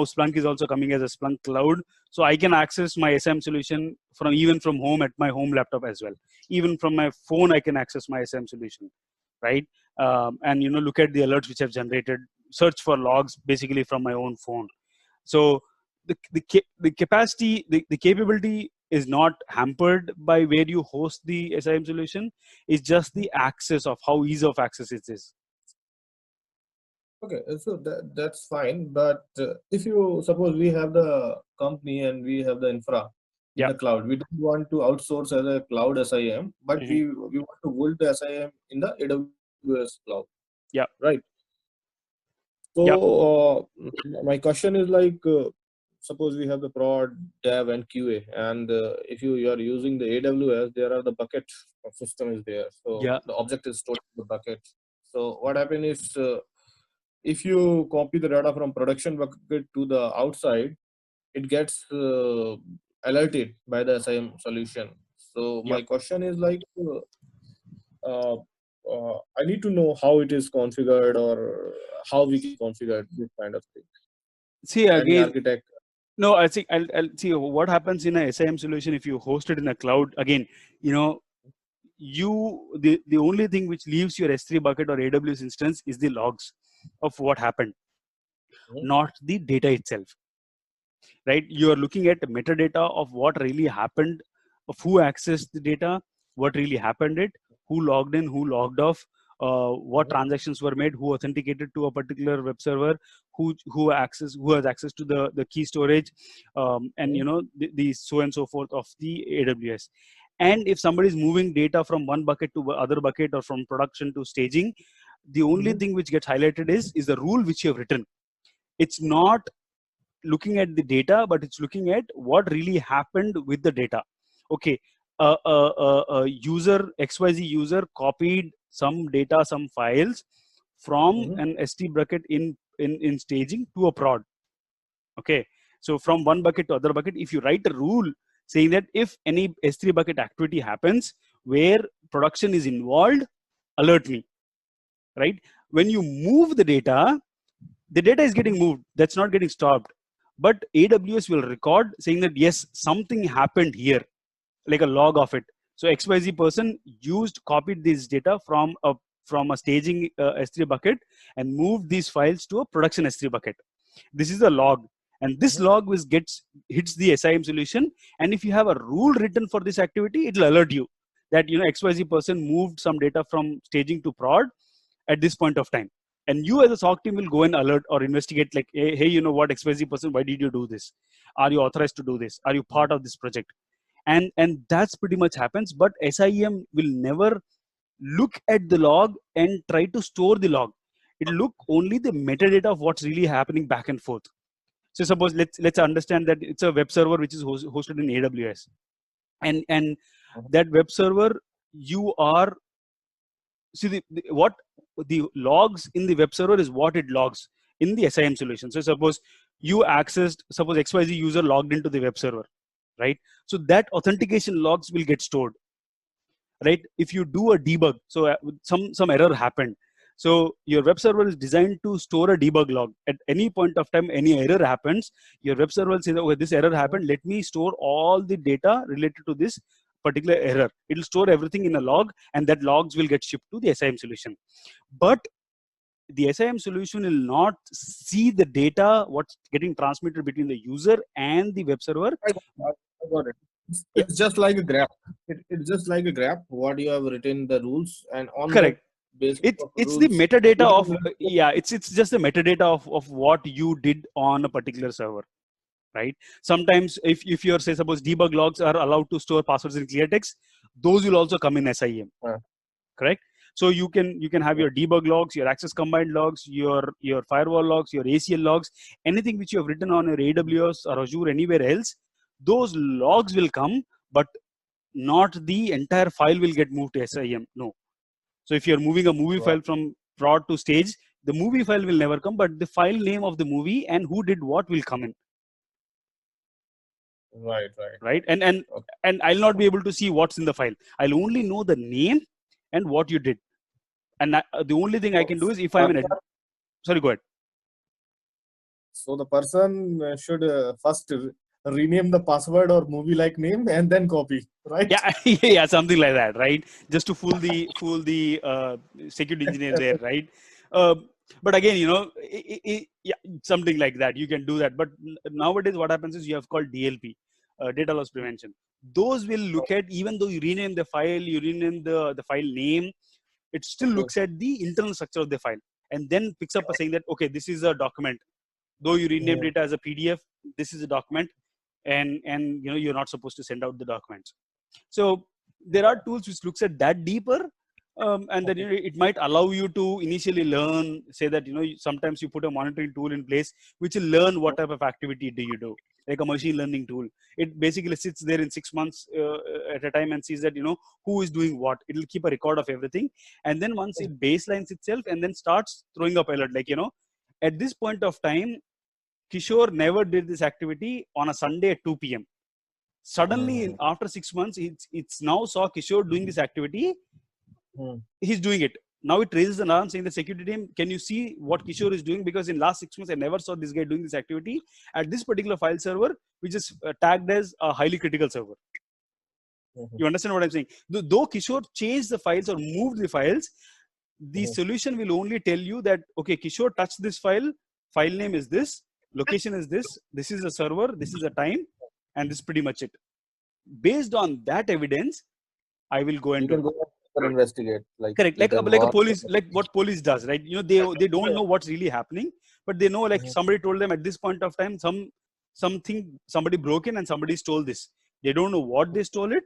Splunk is also coming as a Splunk Cloud, so I can access my SIEM solution even from home at my home laptop as well. Even from my phone, I can access my SIEM solution, right? And look at the alerts which I've generated, search for logs basically from my own phone. So the capacity, the capability is not hampered by where you host the SIEM solution. It's just the access of how easy of access it is. Okay, so that's fine. But if you suppose we have the company and we have the infra in the cloud, we don't want to outsource as a cloud SIEM, but we want to build the SIEM in the AWS cloud. Yeah. Right. So my question is like, suppose we have the prod, dev, and QA, and if you are using the AWS, there are the bucket system is there. So the object is stored in the bucket. So what happens is, if you copy the data from production bucket to the outside, it gets alerted by the SIEM solution. So my question is like, I need to know how it is configured, or how we can configure this kind of thing. See, again, any architect. No, I think I'll see what happens in a SIEM solution if you host it in a cloud. Again, the only thing which leaves your S3 bucket or AWS instance is the logs of what happened, not the data itself. Right? You are looking at metadata of what really happened, of who accessed the data, what really happened who logged in, who logged off, what transactions were made, who authenticated to a particular web server, who has access to the key storage, and the so and so forth of the AWS. And if somebody is moving data from one bucket to other bucket, or from production to staging, the only thing which gets highlighted is the rule which you have written. It's not looking at the data, but it's looking at what really happened with the data. Okay, a user, XYZ user, copied some data, some files from an S3 bucket in staging to a prod. Okay, so from one bucket to other bucket, if you write a rule saying that if any S3 bucket activity happens where production is involved, alert me, right? When you move the data is getting moved, that's not getting stopped. But AWS will record saying that yes, something happened here, like a log of it. So XYZ person copied this data from from a staging S3 bucket and moved these files to a production S3 bucket. This is the log, and this log hits the SIEM solution. And if you have a rule written for this activity, it will alert you that XYZ person moved some data from staging to prod at this point of time. And you as a SOC team will go and alert or investigate, like, hey, you know what, XYZ person, why did you do this? Are you authorized to do this? Are you part of this project? And that's pretty much happens. But SIEM will never look at the log and try to store the log. It look only the metadata of what's really happening back and forth. So suppose let's understand that it's a web server which is hosted in AWS, and that web server, you are what the logs in the web server is what it logs in the SIEM solution. So suppose XYZ user logged into the web server, right? So that authentication logs will get stored, right? If you do a debug, so some error happened. So your web server is designed to store a debug log. At any point of time, any error happens, your web server will say, okay, this error happened. Let me store all the data related to this particular error. It will store everything in a log, and that logs will get shipped to the SIEM solution. But the SIEM solution will not see the data, what's getting transmitted between the user and the web server. I got it. It's just like a graph. It's just like a graph. What you have written the rules, and on correct. It's the metadata of it's just the metadata of what you did on a particular server, right? Sometimes if you're, say, suppose debug logs are allowed to store passwords in clear text, those will also come in SIEM. Correct. So you can have your debug logs, your access combined logs, your firewall logs, your ACL logs, anything which you have written on your AWS or Azure, anywhere else, those logs will come, but not the entire file will get moved to SIEM. No. So if you're moving a movie file from prod to stage, the movie file will never come, but the file name of the movie and who did what will come in. Right. And I'll not be able to see what's in the file. I'll only know the name and what you did. And the only thing I can do is, if I'm an sorry, go ahead. So the person should first rename the password or movie like name and then copy, right? Yeah, something like that, right? Just to fool the security engineer there, right? But again, yeah, something like that, you can do that. But nowadays what happens is you have called DLP, data loss prevention. Those will look at, even though you rename the file, you rename the file name, it still looks at the internal structure of the file and then picks up saying that, okay, this is a document. Though you renamed it as a PDF, this is a document, and you're not supposed to send out the documents. So there are tools which looks at that deeper, and then it might allow you to initially learn, say that sometimes you put a monitoring tool in place which will learn what type of activity do you do, like a machine learning tool. It basically sits there in 6 months at a time and sees that who is doing what. It will keep a record of everything, and then once it baselines itself and then starts throwing up alert, like at this point of time, Kishore never did this activity on a Sunday at 2 p.m. Suddenly, after 6 months, it's now saw Kishore doing this activity. He's doing it. Now it raises an alarm saying, the security team, can you see what Kishore is doing? Because in last 6 months, I never saw this guy doing this activity at this particular file server, which is tagged as a highly critical server. You understand what I'm saying? Though Kishore changed the files or moved the files, the solution will only tell you that, okay, Kishore touched this file name is this, location is this is a server, this is a time, and this is pretty much it. Based on that evidence, I will go and investigate. Correct. Like a police, like what police does, right? They don't know what's really happening, but they know, like, somebody told them at this point of time, somebody broke in and somebody stole this. They don't know what they stole it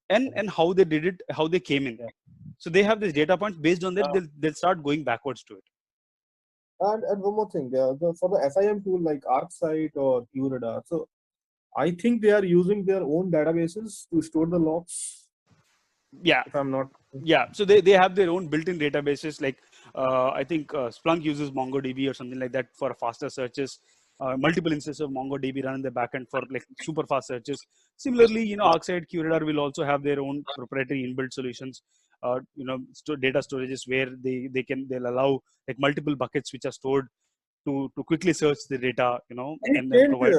and how they did it, how they came in. So they have these data points. Based on that, they'll start going backwards to it. And one more thing, for the SIEM tool like ArcSight or QRadar, so I think they are using their own databases to store the logs. Yeah. If I'm not. Yeah. So they have their own built-in databases. Like I think Splunk uses MongoDB or something like that for faster searches. Multiple instances of MongoDB run in the backend for like super fast searches. Similarly, ArcSight, QRadar will also have their own proprietary inbuilt solutions. Data storages where they'll allow like multiple buckets which are stored to quickly search the data, and then provide.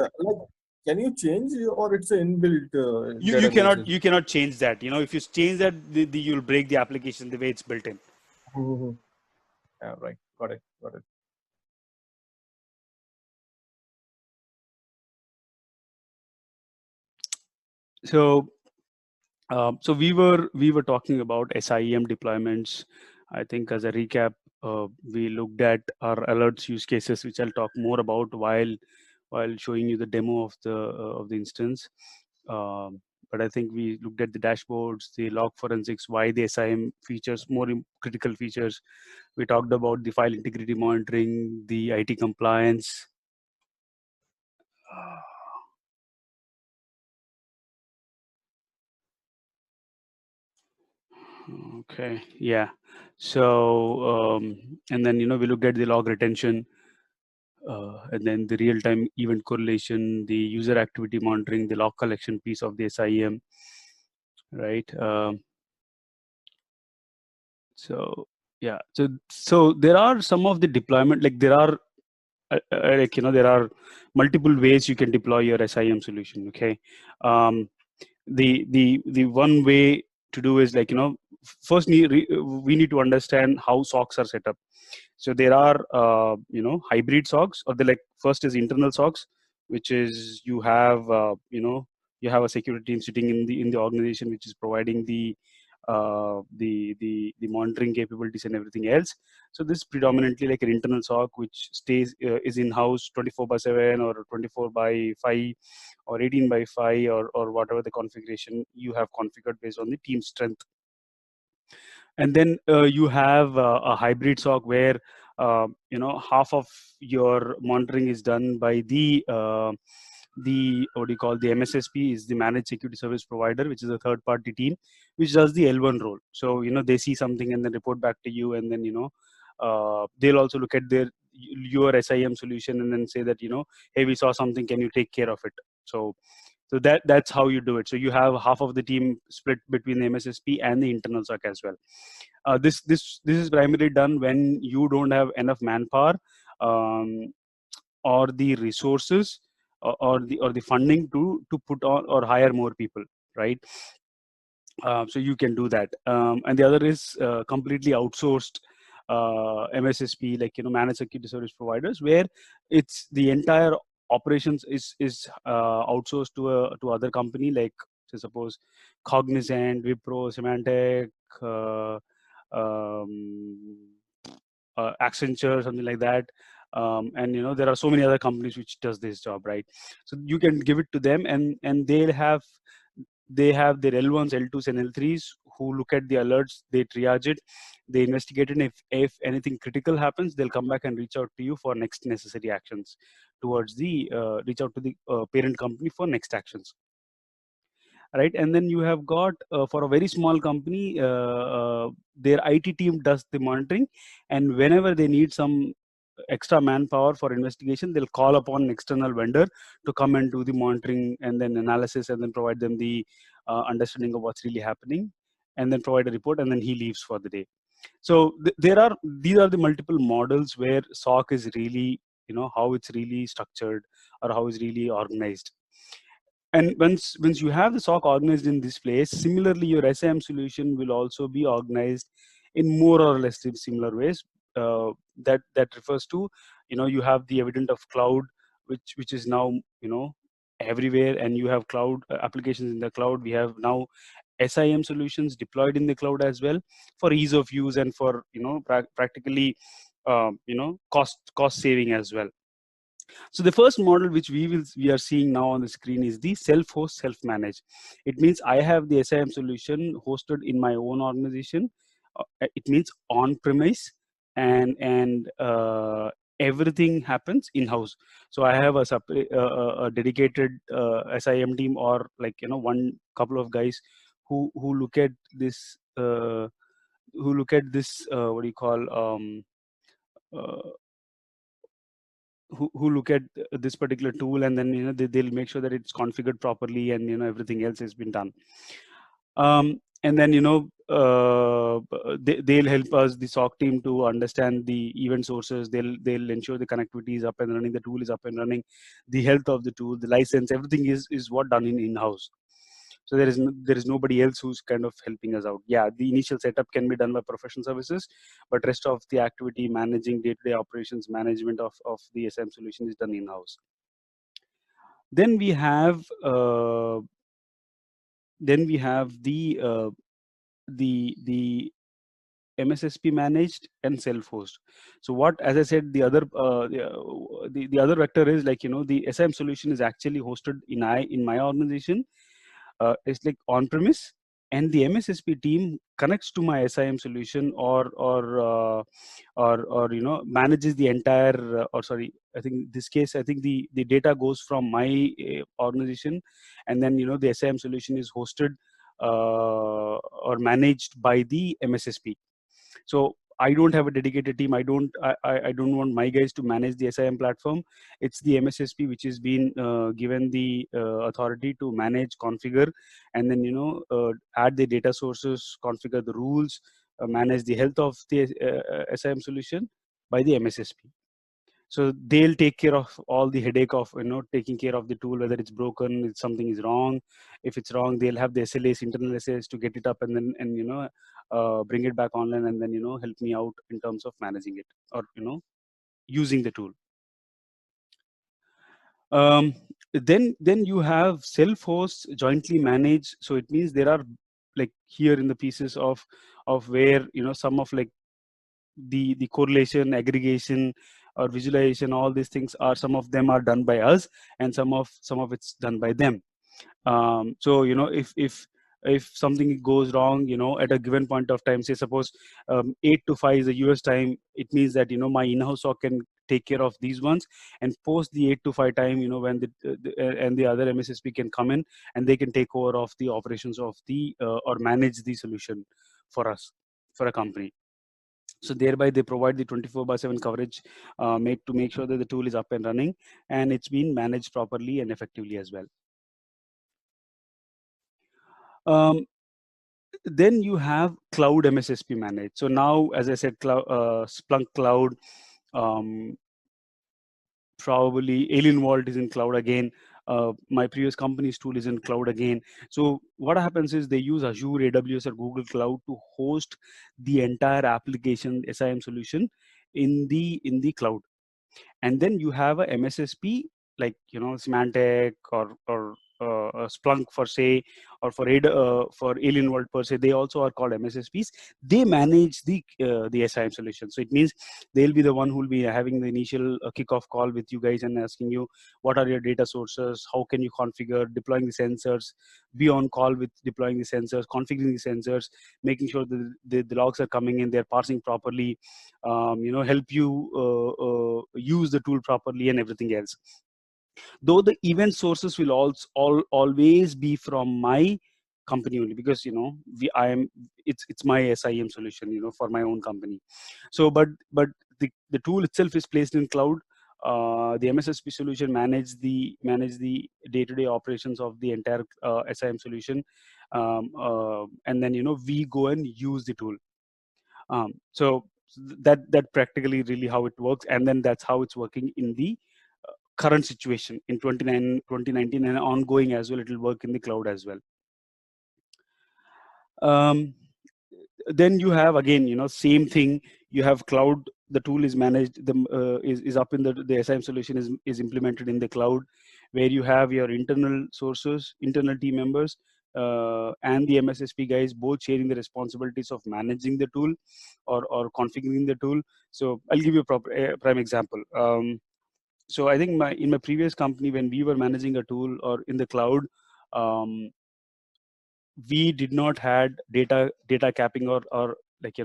Can you change, or it's an inbuilt? You cannot change that. If you change that, you'll break the application the way it's built in. Mhm. Yeah, right. Got it. Got it. So so we were talking about SIEM deployments. I think as a recap, we looked at our alerts use cases, which I'll talk more about while showing you the demo of the instance. But I think we looked at the dashboards, the log forensics, why the SIEM features, critical features. We talked about the file integrity monitoring, the IT compliance. Okay, yeah. So and then we looked at the log retention, and then the real-time event correlation, the user activity monitoring, the log collection piece of the SIEM, right? So yeah, so there are some of the deployment, like there are there are multiple ways you can deploy your SIEM solution. Okay, the one way to do is first we need to understand how SOCs are set up. So there are hybrid SOCs, or the first is internal SOCs, which is you have you have a security team sitting in the organization which is providing the monitoring capabilities and everything else. So this is predominantly like an internal SOC which is in house 24/7 or 24/5 or 18/5 or whatever the configuration you have configured based on the team strength. And then you have a hybrid SOC where half of your monitoring is done by the what do you call, the MSSP, is the managed security service provider, which is a third party team which does the L1 role. So they see something and then report back to you, and then they'll also look at your SIEM solution and then say that hey, we saw something, can you take care of it? So that's how you do it. So you have half of the team split between the MSSP and the internal SOC as well. This is primarily done when you don't have enough manpower, or the resources, or the funding to put on or hire more people, right? So you can do that. And the other is completely outsourced MSSP, like managed security service providers, where it's the entire operations is outsourced to other company, like say suppose Cognizant, Wipro, Symantec, um, Accenture, something like that. And there are so many other companies which does this job, right? So you can give it to them, and they have their L1s, L2s, and L3s who look at the alerts, they triage it, they investigate it, and if anything critical happens, they'll come back and reach out to you for next necessary actions towards reach out to the parent company for next actions, right? And then you have got for a very small company, their IT team does the monitoring, and whenever they need some extra manpower for investigation, they'll call upon an external vendor to come and do the monitoring and then analysis, and then provide them the understanding of what's really happening, and then provide a report, and then he leaves for the day. So these are the multiple models where SOC is really, how it's really structured or how it's really organized. And once you have the SOC organized in this place, similarly your SIEM solution will also be organized in more or less similar ways. That refers to, you have the evident of cloud, which is now everywhere, and you have cloud applications in the cloud. We have now SIEM solutions deployed in the cloud as well, for ease of use and for practically cost saving as well. So the first model which we are seeing now on the screen is the self-host, self-manage. It means I have the SIEM solution hosted in my own organization. It means on-premise, and everything happens in-house. So I have a dedicated SIEM team, or one couple of guys who look at this. What do you call? Uh, who look at this particular tool, and then they'll make sure that it's configured properly, and everything else has been done. And then they'll help us, the SOC team, to understand the event sources. They'll ensure the connectivity is up and running, the tool is up and running, the health of the tool, the license, everything is what done in-house. So there is nobody else who's kind of helping us out. Yeah, the initial setup can be done by professional services, but rest of the activity, managing day-to-day operations, management of the SIEM solution is done in-house. Then we have the MSSP managed and self-host. So what, as I said, the other vector is like, the SIEM solution is actually hosted in my organization. It's like on-premise, and the MSSP team connects to my SIEM solution or manages the entire. Or sorry, I think in this case, I think the data goes from my organization, and then the SIEM solution is hosted or managed by the MSSP. So I don't have a dedicated team. I don't want my guys to manage the SIEM platform. It's the MSSP which has been given the authority to manage, configure, and then add the data sources, configure the rules, manage the health of the SIEM solution by the MSSP. So they'll take care of all the headache of taking care of the tool, whether it's broken, if something is wrong. If it's wrong, they'll have the SLAs, internal SLAs, to get it up and then bring it back online, and then help me out in terms of managing it or using the tool. Then you have self-hosts jointly managed. So it means there are, like, here in the pieces of where some of like the correlation, aggregation, or visualization, all these things are, some of them are done by us, and some of it's done by them. So if something goes wrong at a given point of time, say suppose 8 to 5 is the US time, it means that my in-house SOC can take care of these ones, and post the 8 to 5 time when and the other MSSP can come in, and they can take over of the operations of the or manage the solution for us, for a company. So thereby they provide the 24/7 coverage, to make sure that the tool is up and running and it's been managed properly and effectively as well. Then you have cloud MSSP managed. So now, as I said, Splunk Cloud, probably Alien Vault is in cloud again. My previous company's tool is in cloud again. So what happens is they use Azure, AWS, or Google Cloud to host the entire application SIEM solution in the cloud. And then you have a MSSP, like Symantec or Splunk for say, or for Alien Vault per se. They also are called MSSPs. They manage the SIEM solution. So it means they'll be the one who will be having the initial kickoff call with you guys and asking you what are your data sources, how can you configure, deploying the sensors, be on call with deploying the sensors, configuring the sensors, making sure that the logs are coming in, they're parsing properly, help you use the tool properly and everything else. Though the event sources will always be from my company only, because it's my SIEM solution for my own company. So but the tool itself is placed in cloud. The MSSP solution manage the day-to-day operations of the entire SIEM solution, and then we go and use the tool. So that practically really how it works, and then that's how it's working in the current situation in 2019 and ongoing as well. It will work in the cloud as well. Then you have again same thing. You have cloud, the tool is managed, is up in the SIEM solution is implemented in the cloud, where you have your internal sources, internal team members, and the MSSP guys both sharing the responsibilities of managing the tool or configuring the tool. So I'll give you a prime example. So I think in my previous company, when we were managing a tool or in the cloud, we did not had data capping or like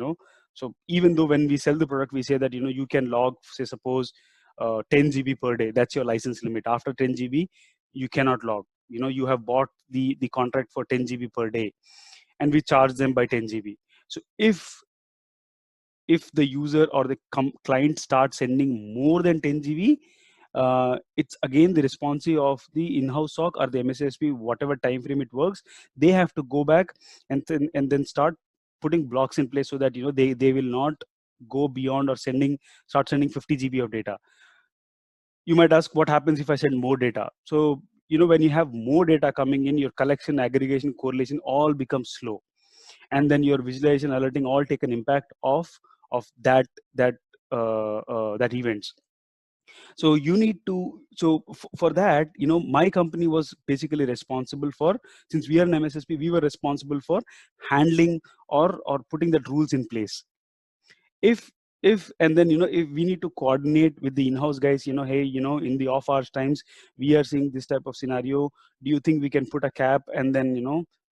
so even though when we sell the product, we say that you can log, say suppose 10 GB per day, that's your license limit. After 10 GB you cannot log. You have bought the contract for 10 GB per day, and we charge them by 10 GB. So if the user or the client starts sending more than 10 GB, it's again the responsibility of the in-house SOC or the MSSP, whatever time frame it works. They have to go back and then start putting blocks in place so that they will not go beyond or start sending 50 GB of data. You might ask, what happens if I send more data? So when you have more data coming in, your collection, aggregation, correlation all becomes slow, and then your visualization, alerting all take an impact of that events. So you need to, for that, my company was basically responsible for, since we are an MSSP, we were responsible for handling or putting the rules in place. If and then if we need to coordinate with the in-house guys, hey, in the off hours times we are seeing this type of scenario, do you think we can put a cap and then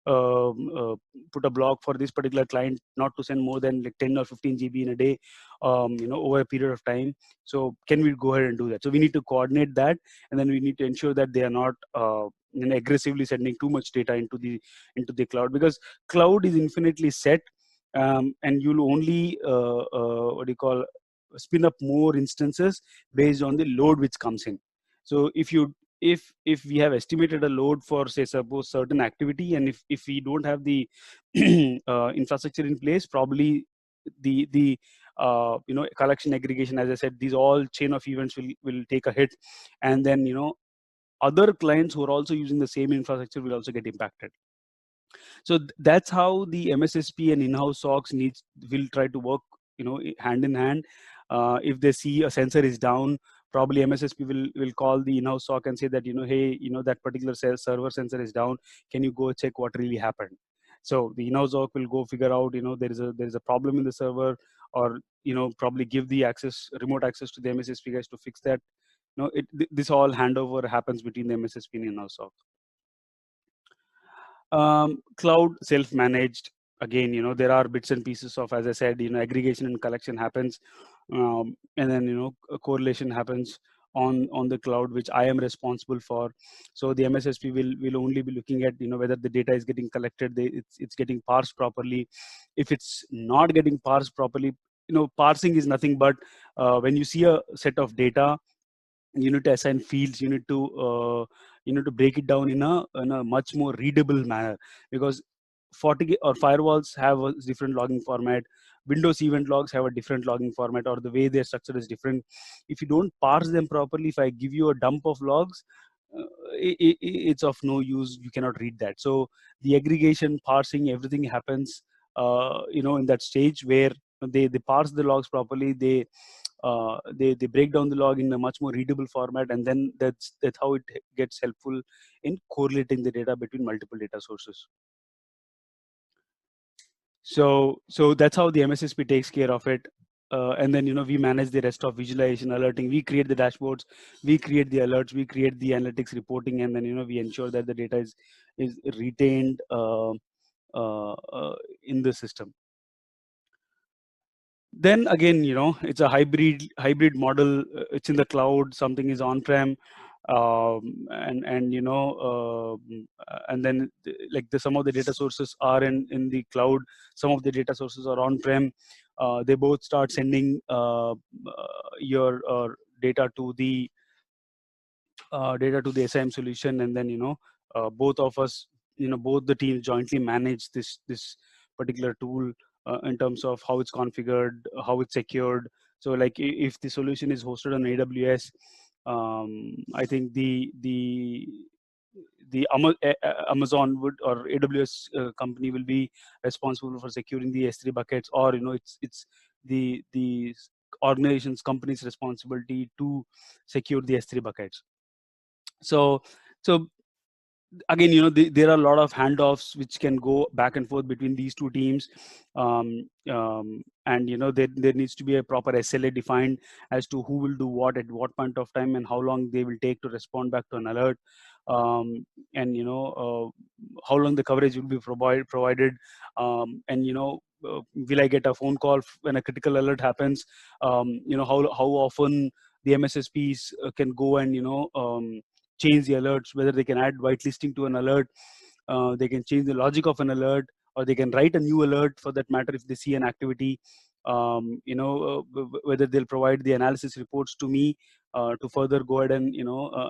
put a block for this particular client not to send more than like 10 or 15 GB in a day, over a period of time? So can we go ahead and do that? So we need to coordinate that, and then we need to ensure that they are not aggressively sending too much data into the cloud, because cloud is infinitely set, and you'll only what do you call, spin up more instances based on the load which comes in. So if we have estimated a load for, say, suppose certain activity, and if we don't have the infrastructure in place, probably the collection, aggregation, as I said, these all chain of events will take a hit, and then other clients who are also using the same infrastructure will also get impacted. So that's how the MSSP and in-house SOCs will try to work, hand in hand. If they see a sensor is down, probably MSSP will call the in-house SOC and say that, hey, that particular server sensor is down. Can you go check what really happened? So the in-house SOC will go figure out, there is a problem in the server, or probably give the remote access to the MSSP guys to fix that. This all handover happens between the MSSP and in-house SOC. Cloud self-managed, again, there are bits and pieces of, as I said, aggregation and collection happens, and then a correlation happens on the cloud, which I am responsible for. So the MSSP will only be looking at whether the data is getting collected, it's getting parsed properly. If it's not getting parsed properly, parsing is nothing but when you see a set of data, you need to assign fields, you need to break it down in a much more readable manner, because FortiGate or firewalls have a different logging format, Windows event logs have a different logging format, or the way they're structured is different. If you don't parse them properly, if I give you a dump of logs, it's of no use, you cannot read that. So the aggregation, parsing, everything happens in that stage where they parse the logs properly, they break down the log in a much more readable format, and then that's how it gets helpful in correlating the data between multiple data sources. So that's how the MSSP takes care of it. And then we manage the rest of visualization, alerting, we create the dashboards, we create the alerts, we create the analytics reporting, and then we ensure that the data is retained in the system. Then again, it's a hybrid model. It's in the cloud, something is on-prem, and then some of the data sources are in the cloud, some of the data sources are on-prem. They both start sending your data to the SIEM solution, and then both of us, both the teams jointly manage this particular tool in terms of how it's configured, how it's secured. So if the solution is hosted on AWS, I think the Amazon would, or AWS company will be responsible for securing the S3 buckets, or it's the organization's company's responsibility to secure the S3 buckets. So again, there are a lot of handoffs which can go back and forth between these two teams, and there needs to be a proper SLA defined as to who will do what at what point of time, and how long they will take to respond back to an alert, and how long the coverage will be provided, and will I get a phone call when a critical alert happens? How often the MSSPs can go and change the alerts, whether they can add whitelisting to an alert, they can change the logic of an alert, or they can write a new alert for that matter if they see an activity, whether they'll provide the analysis reports to me to further go ahead and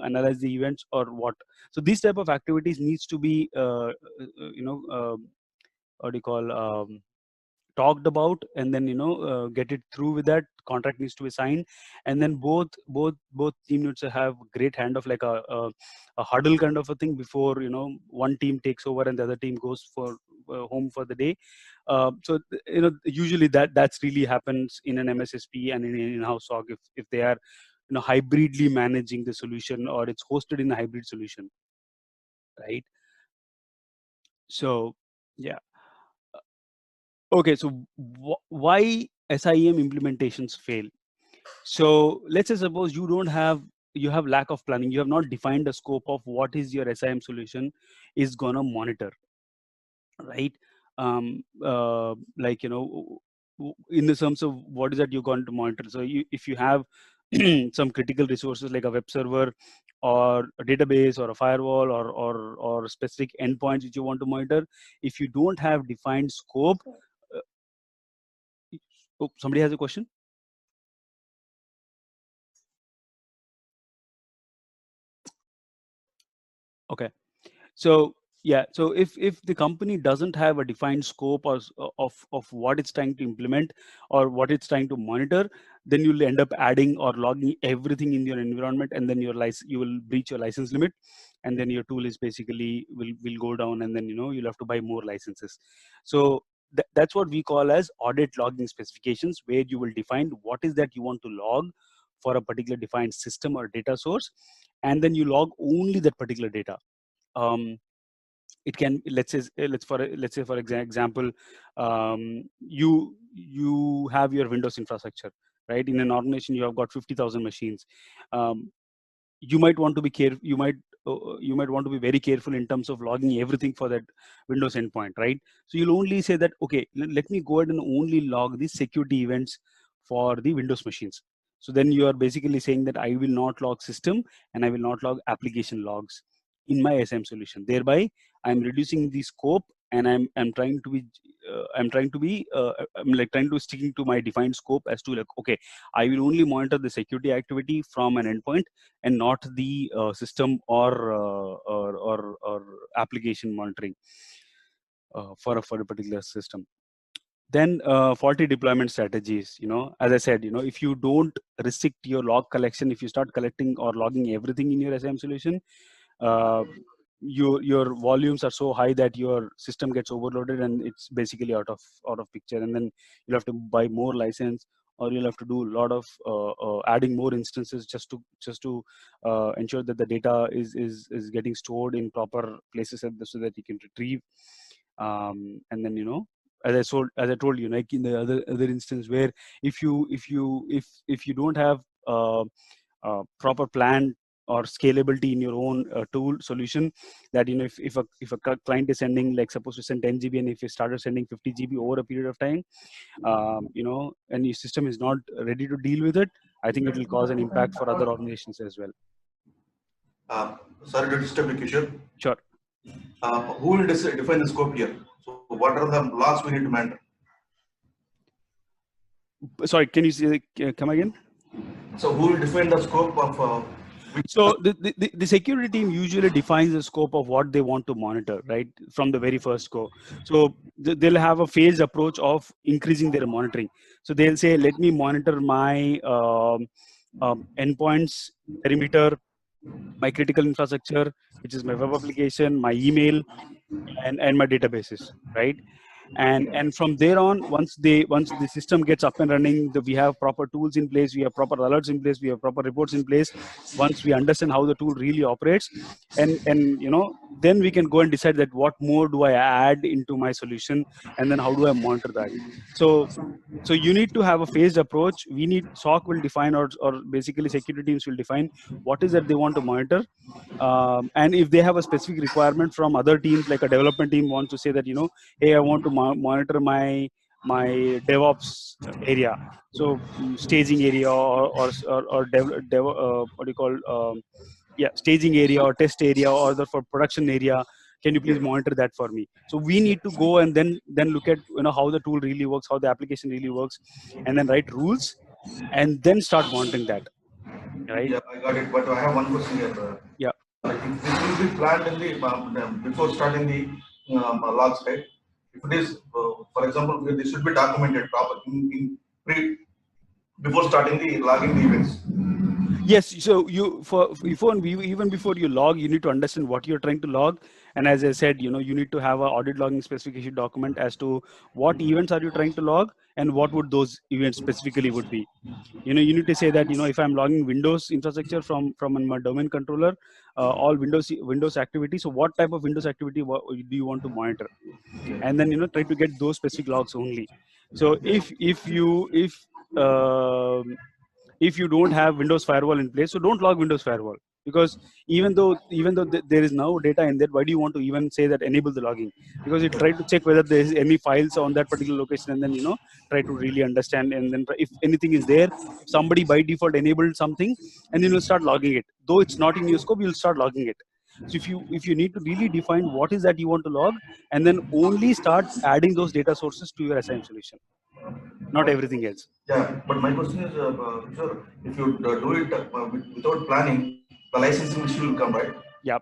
analyze the events or what. So these type of activities needs to be what do you call talked about, and then get it through with that. Contract needs to be signed, and then both team needs to have great hand of like a huddle kind of a thing before one team takes over and the other team goes for home for the day. So usually that's really happens in an MSSP and in in-house SOC if they are hybridly managing the solution, or it's hosted in a hybrid solution, right? So yeah. Okay, so why SIEM implementations fail? So let's say suppose you have lack of planning, you have not defined the scope of what is your SIEM solution is gonna monitor, right? Like in the terms of what is that you're going to monitor. So if you have some critical resources like a web server or a database or a firewall or specific endpoints which you want to monitor, if you don't have defined scope. Oh, somebody has a question? Okay. So yeah, so if the company doesn't have a defined scope of what it's trying to implement or what it's trying to monitor, then you'll end up adding or logging everything in your environment, and then you will breach your license limit, and then your tool is basically will go down, and then you'll have to buy more licenses. So that's what we call as audit logging specifications, where you will define what is that you want to log for a particular defined system or data source, and then you log only that particular data. It can, let's say for example, you have your Windows infrastructure, right? In an organization you have got 50,000 machines. You might want to be you might want to be very careful in terms of logging everything for that Windows endpoint, right? So you'll only say that, okay, let me go ahead and only log the security events for the Windows machines. So then you are basically saying that I will not log system and I will not log application logs in my SIEM solution. Thereby I'm reducing the scope, and I'm trying to be I'm like trying to sticking to my defined scope as to like, okay, I will only monitor the security activity from an endpoint and not the system or application monitoring for a particular system. Then faulty deployment strategies. As I said, if you don't restrict your log collection, if you start collecting or logging everything in your SIEM solution, your volumes are so high that your system gets overloaded and it's basically out of picture, and then you'll have to buy more license, or you'll have to do a lot of adding more instances just to ensure that the data is getting stored in proper places so that you can retrieve. And then as I told you, like in the other instance where if you don't have proper plan or scalability in your own tool solution, that if a client is sending, like supposed to send 10 GB, and if you started sending 50 GB over a period of time, and your system is not ready to deal with it, I think it will cause an impact for other organizations as well. Sorry to disturb you, Kishore. Sure. Who will define the scope here? So what are the logs we need to monitor? Sorry, can you come again? So who will define the scope of so the security team usually defines the scope of what they want to monitor, right, from the very first go. So they'll have a phased approach of increasing their monitoring. So they'll say, let me monitor my endpoints, perimeter, my critical infrastructure, which is my web application, my email, and my databases, right? And from there on, once the system gets up and running, we have proper tools in place, we have proper alerts in place, we have proper reports in place. Once we understand how the tool really operates, and then we can go and decide that what more do I add into my solution, and then how do I monitor that. So you need to have a phased approach. SOC will define, or basically security teams will define what is that they want to monitor. And if they have a specific requirement from other teams, like a development team wants to say that, hey, I want to monitor my DevOps area, so staging area or what do you call, staging area or test area or for production area, can you please monitor that for me? So we need to go and then look at how the tool really works, how the application really works, and then write rules and then start monitoring that, right? Yeah, I got it, but I have one question here. Yeah. Like this will be planned in the before starting the logs, right? if it is, for example, this should be documented properly before starting the logging the events. Yes, so even before you log, you need to understand what you're trying to log. And as I said, you need to have an audit logging specification document as to what events are you trying to log and what would those events specifically would be. You need to say that, if I'm logging Windows infrastructure from my domain controller, all Windows activity. So what type of Windows activity do you want to monitor? And then, try to get those specific logs only. So if you don't have Windows firewall in place, so don't log Windows firewall, because even though there is no data in there, why do you want to even say that enable the logging? Because it try to check whether there is any files on that particular location, and then try to really understand, and then if anything is there, somebody by default enabled something, and then you'll start logging it. Though it's not in your scope, you'll start logging it. So if you need to really define what is that you want to log, and then only start adding those data sources to your SIEM solution, not everything else. Yeah, but my question is, sure, if you do it without planning, the licensing issue will come, right? Yeah.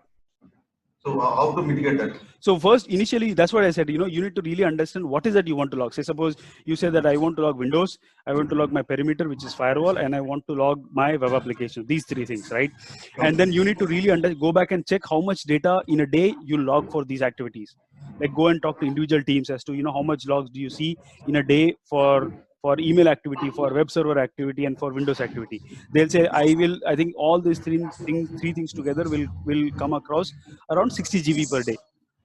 So how to mitigate that? So first, initially, that's what I said, you need to really understand what is that you want to log. Say, suppose you say that I want to log Windows, I want to log my perimeter, which is firewall, and I want to log my web application, these three things, right? And then you need to really go back and check how much data in a day you log for these activities. Like go and talk to individual teams as to, how much logs do you see in a day for email activity, for web server activity, and for Windows activity. They'll say, I think all these three things together will come across around 60 GB per day,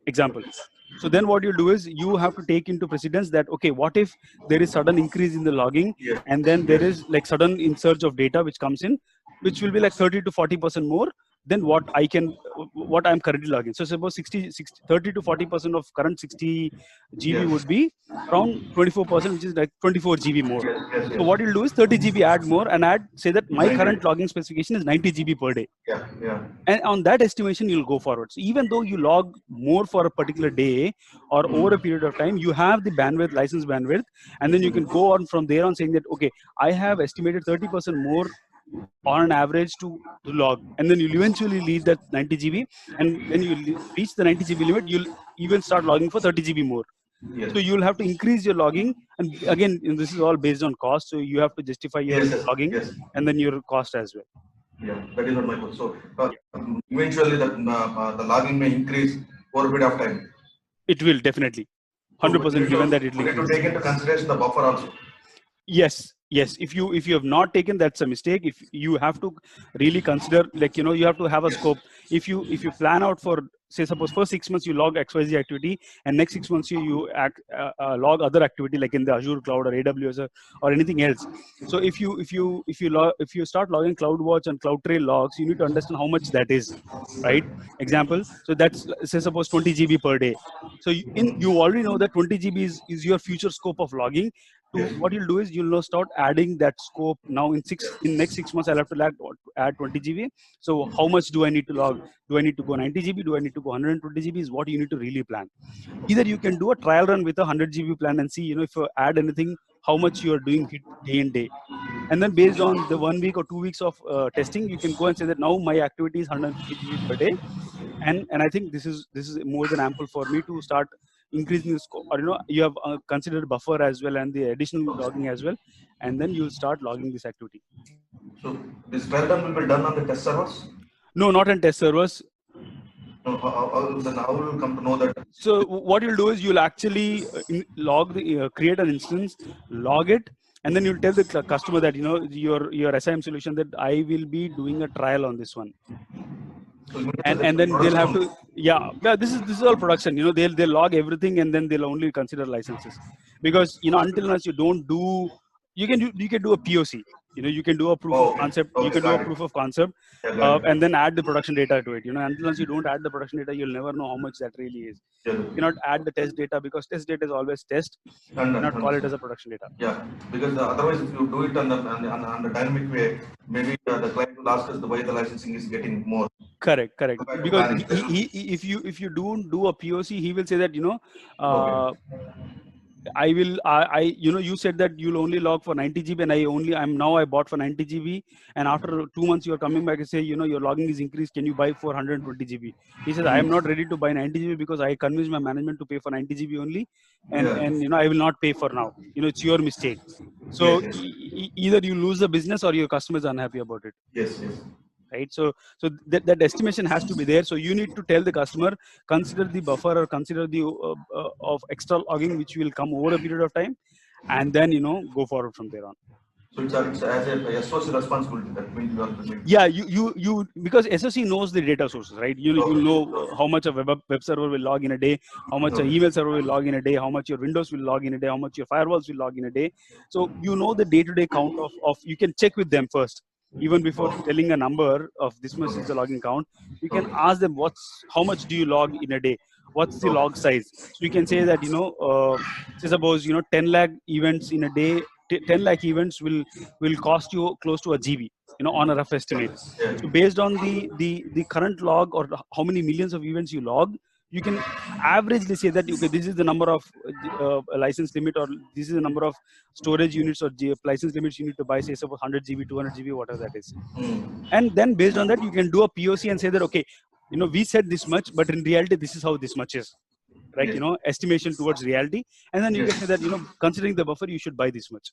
example. So then what you do is you have to take into precedence that, okay, what if there is sudden increase in the logging, and then there is like sudden insurge of data which comes in, which will be like 30 to 40% more than what I'm currently logging. So suppose 30 to 40% of current 60 GB would be around 24%, which is like 24 GB more. So what you'll do is 30 GB add more, and say that my current logging specification is 90 GB per day. And on that estimation, you'll go forward. So even though you log more for a particular day or over a period of time, you have the bandwidth, license bandwidth, and then you can go on from there on saying that, okay, I have estimated 30% more on an average to log, and then you'll eventually leave that 90 GB, and when you reach the 90 GB limit, you'll even start logging for 30 GB more. So you'll have to increase your logging, and again, this is all based on cost, so you have to justify your logging and then your cost as well. Yeah, that is what my point. So eventually the logging may increase over a period of time. It will definitely, 100%, given that it will. We need to take into consideration the buffer also. Yes. If you have not taken, that's a mistake. If you have to really consider, like, you have to have a scope. If you plan out for, say, suppose first 6 months you log XYZ activity, and next 6 months you log other activity like in the Azure cloud or AWS or anything else. So if you start logging CloudWatch and CloudTrail logs, you need to understand how much that is, right? Example. So that's, say, suppose 20 GB per day. So you already know that 20 GB is your future scope of logging. What you'll do is you'll start adding that scope now in next 6 months. I'll have to add 20 GB. So how much do I need to log? Do I need to go 90 GB? Do I need to go 120 GB? Is what you need to really plan. Either you can do a trial run with a 100 GB plan and see, if you add anything, how much you are doing day in day. And then based on the 1 week or 2 weeks of testing, you can go and say that now my activity is 150 GB per day. And I think this is more than ample for me to start increasing the scope, or you have considered buffer as well and the additional logging as well, and then you'll start logging this activity. So this trial run will be done on the test servers? No, not on test servers. Then how will you come to know that? So what you'll do is you'll actually create an instance, log it, and then you'll tell the customer that your SIEM solution that I will be doing a trial on this one. And then they'll have to, this is all production. They'll log everything, and then they'll only consider licenses, because until unless you don't do, you can do a POC. You can do a proof of concept. You can do a proof of concept, and then add the production data to it. Until you don't add the production data, you'll never know how much that really is. You cannot add the test data, because test data is always test. You cannot call it as a production data. Yeah, because otherwise, if you do it on the dynamic way, maybe the client will ask us why the licensing is getting more. Correct. Because if you don't do a POC, he will say that I will, you said that you'll only log for 90 GB, and I bought for 90 GB, and after 2 months you're coming back and say, your logging is increased, can you buy for 120 GB? He says, I am not ready to buy 90 GB because I convinced my management to pay for 90 GB only, and Yeah. I will not pay for now. It's your mistake. So Yes, yes. either you lose the business or your customers are unhappy about it. Yes, yes. Right, so that estimation has to be there. So you need to tell the customer, consider the buffer or consider the of extra logging which will come over a period of time, and then go forward from there on. So it's as a SOC responsibility. That means you are doing. Yeah, you because SOC knows the data sources, right? You'll know how much a web server will log in a day, how much an email server will log in a day, how much your Windows will log in a day, how much your firewalls will log in a day. So the day-to-day count of you can check with them first. Even before telling a number of this much is the logging count, you can ask them how much do you log in a day, what's the log size. So you can say that say suppose 10 lakh events in a day, 10 lakh events will cost you close to a GB, on a rough estimate. So based on the current log or how many millions of events you log, you can averagely say that okay, this is the number of license limit, or this is the number of storage units or license limits you need to buy, say suppose 100 GB, 200 GB, whatever that is. And then based on that, you can do a POC and say that okay, we said this much, but in reality this is how this much is, right? Estimation towards reality, and then you can say that considering the buffer, you should buy this much.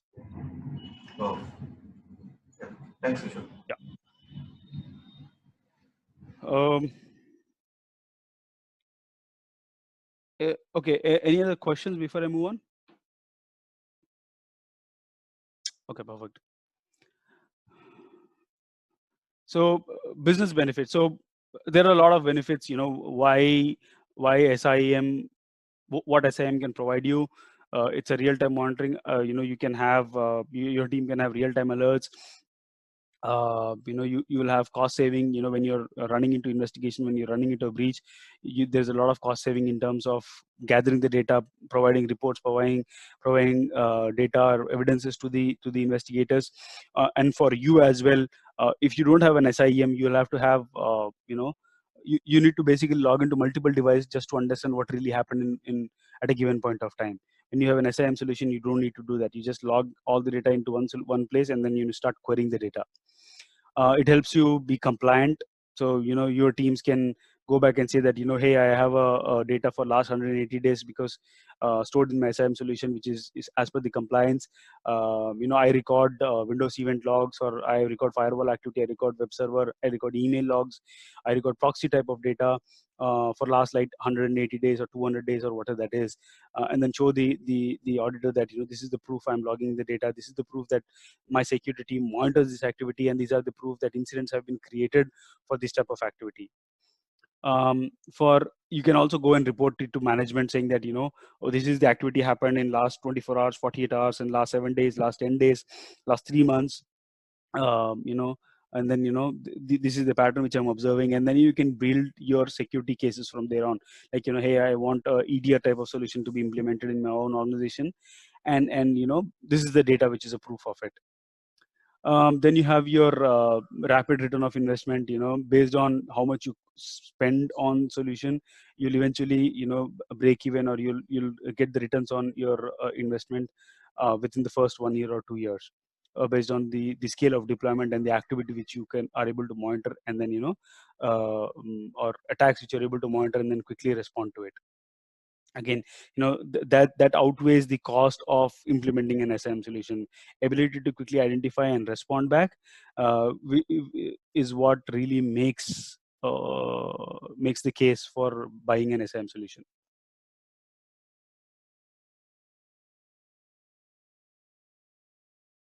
Oh. Yeah. Thanks, Vishal. Yeah. Okay. Any other questions before I move on? Okay, perfect. So business benefits. So there are a lot of benefits. Why SIEM, what SIEM can provide you. It's a real-time monitoring. You can have your team can have real-time alerts. You will have cost saving. When you're running into investigation, when you're running into a breach, there's a lot of cost saving in terms of gathering the data, providing reports, providing data or evidences to the investigators, and for you as well. If you don't have an SIEM, you'll have to have you need to basically log into multiple devices just to understand what really happened in at a given point of time. When you have an SIEM solution, you don't need to do that. You just log all the data into one place, and then you start querying the data. It helps you be compliant. So your teams can go back and say that hey, I have a data for last 180 days because stored in my SIEM solution, which is as per the compliance. I record Windows event logs, or I record firewall activity, I record web server, I record email logs, I record proxy type of data for last like 180 days or 200 days or whatever that is, and then show the auditor that this is the proof I'm logging the data, this is the proof that my security team monitors this activity, and these are the proof that incidents have been created for this type of activity. You can also go and report it to management saying that oh, this is the activity happened in last 24 hours, 48 hours, and last 7 days, last 10 days, last 3 months, and then this is the pattern which I'm observing, and then you can build your security cases from there on. Like hey, I want a EDR type of solution to be implemented in my own organization, and this is the data which is a proof of it. Then you have your rapid return of investment. Based on how much you spend on solution, you'll eventually break even, or you'll get the returns on your investment within the first 1 year or 2 years, based on the scale of deployment and the activity which you are able to monitor, and then or attacks which you're able to monitor and then quickly respond to it. Again, that outweighs the cost of implementing an SIEM solution. Ability to quickly identify and respond back is what really makes the case for buying an SIEM solution.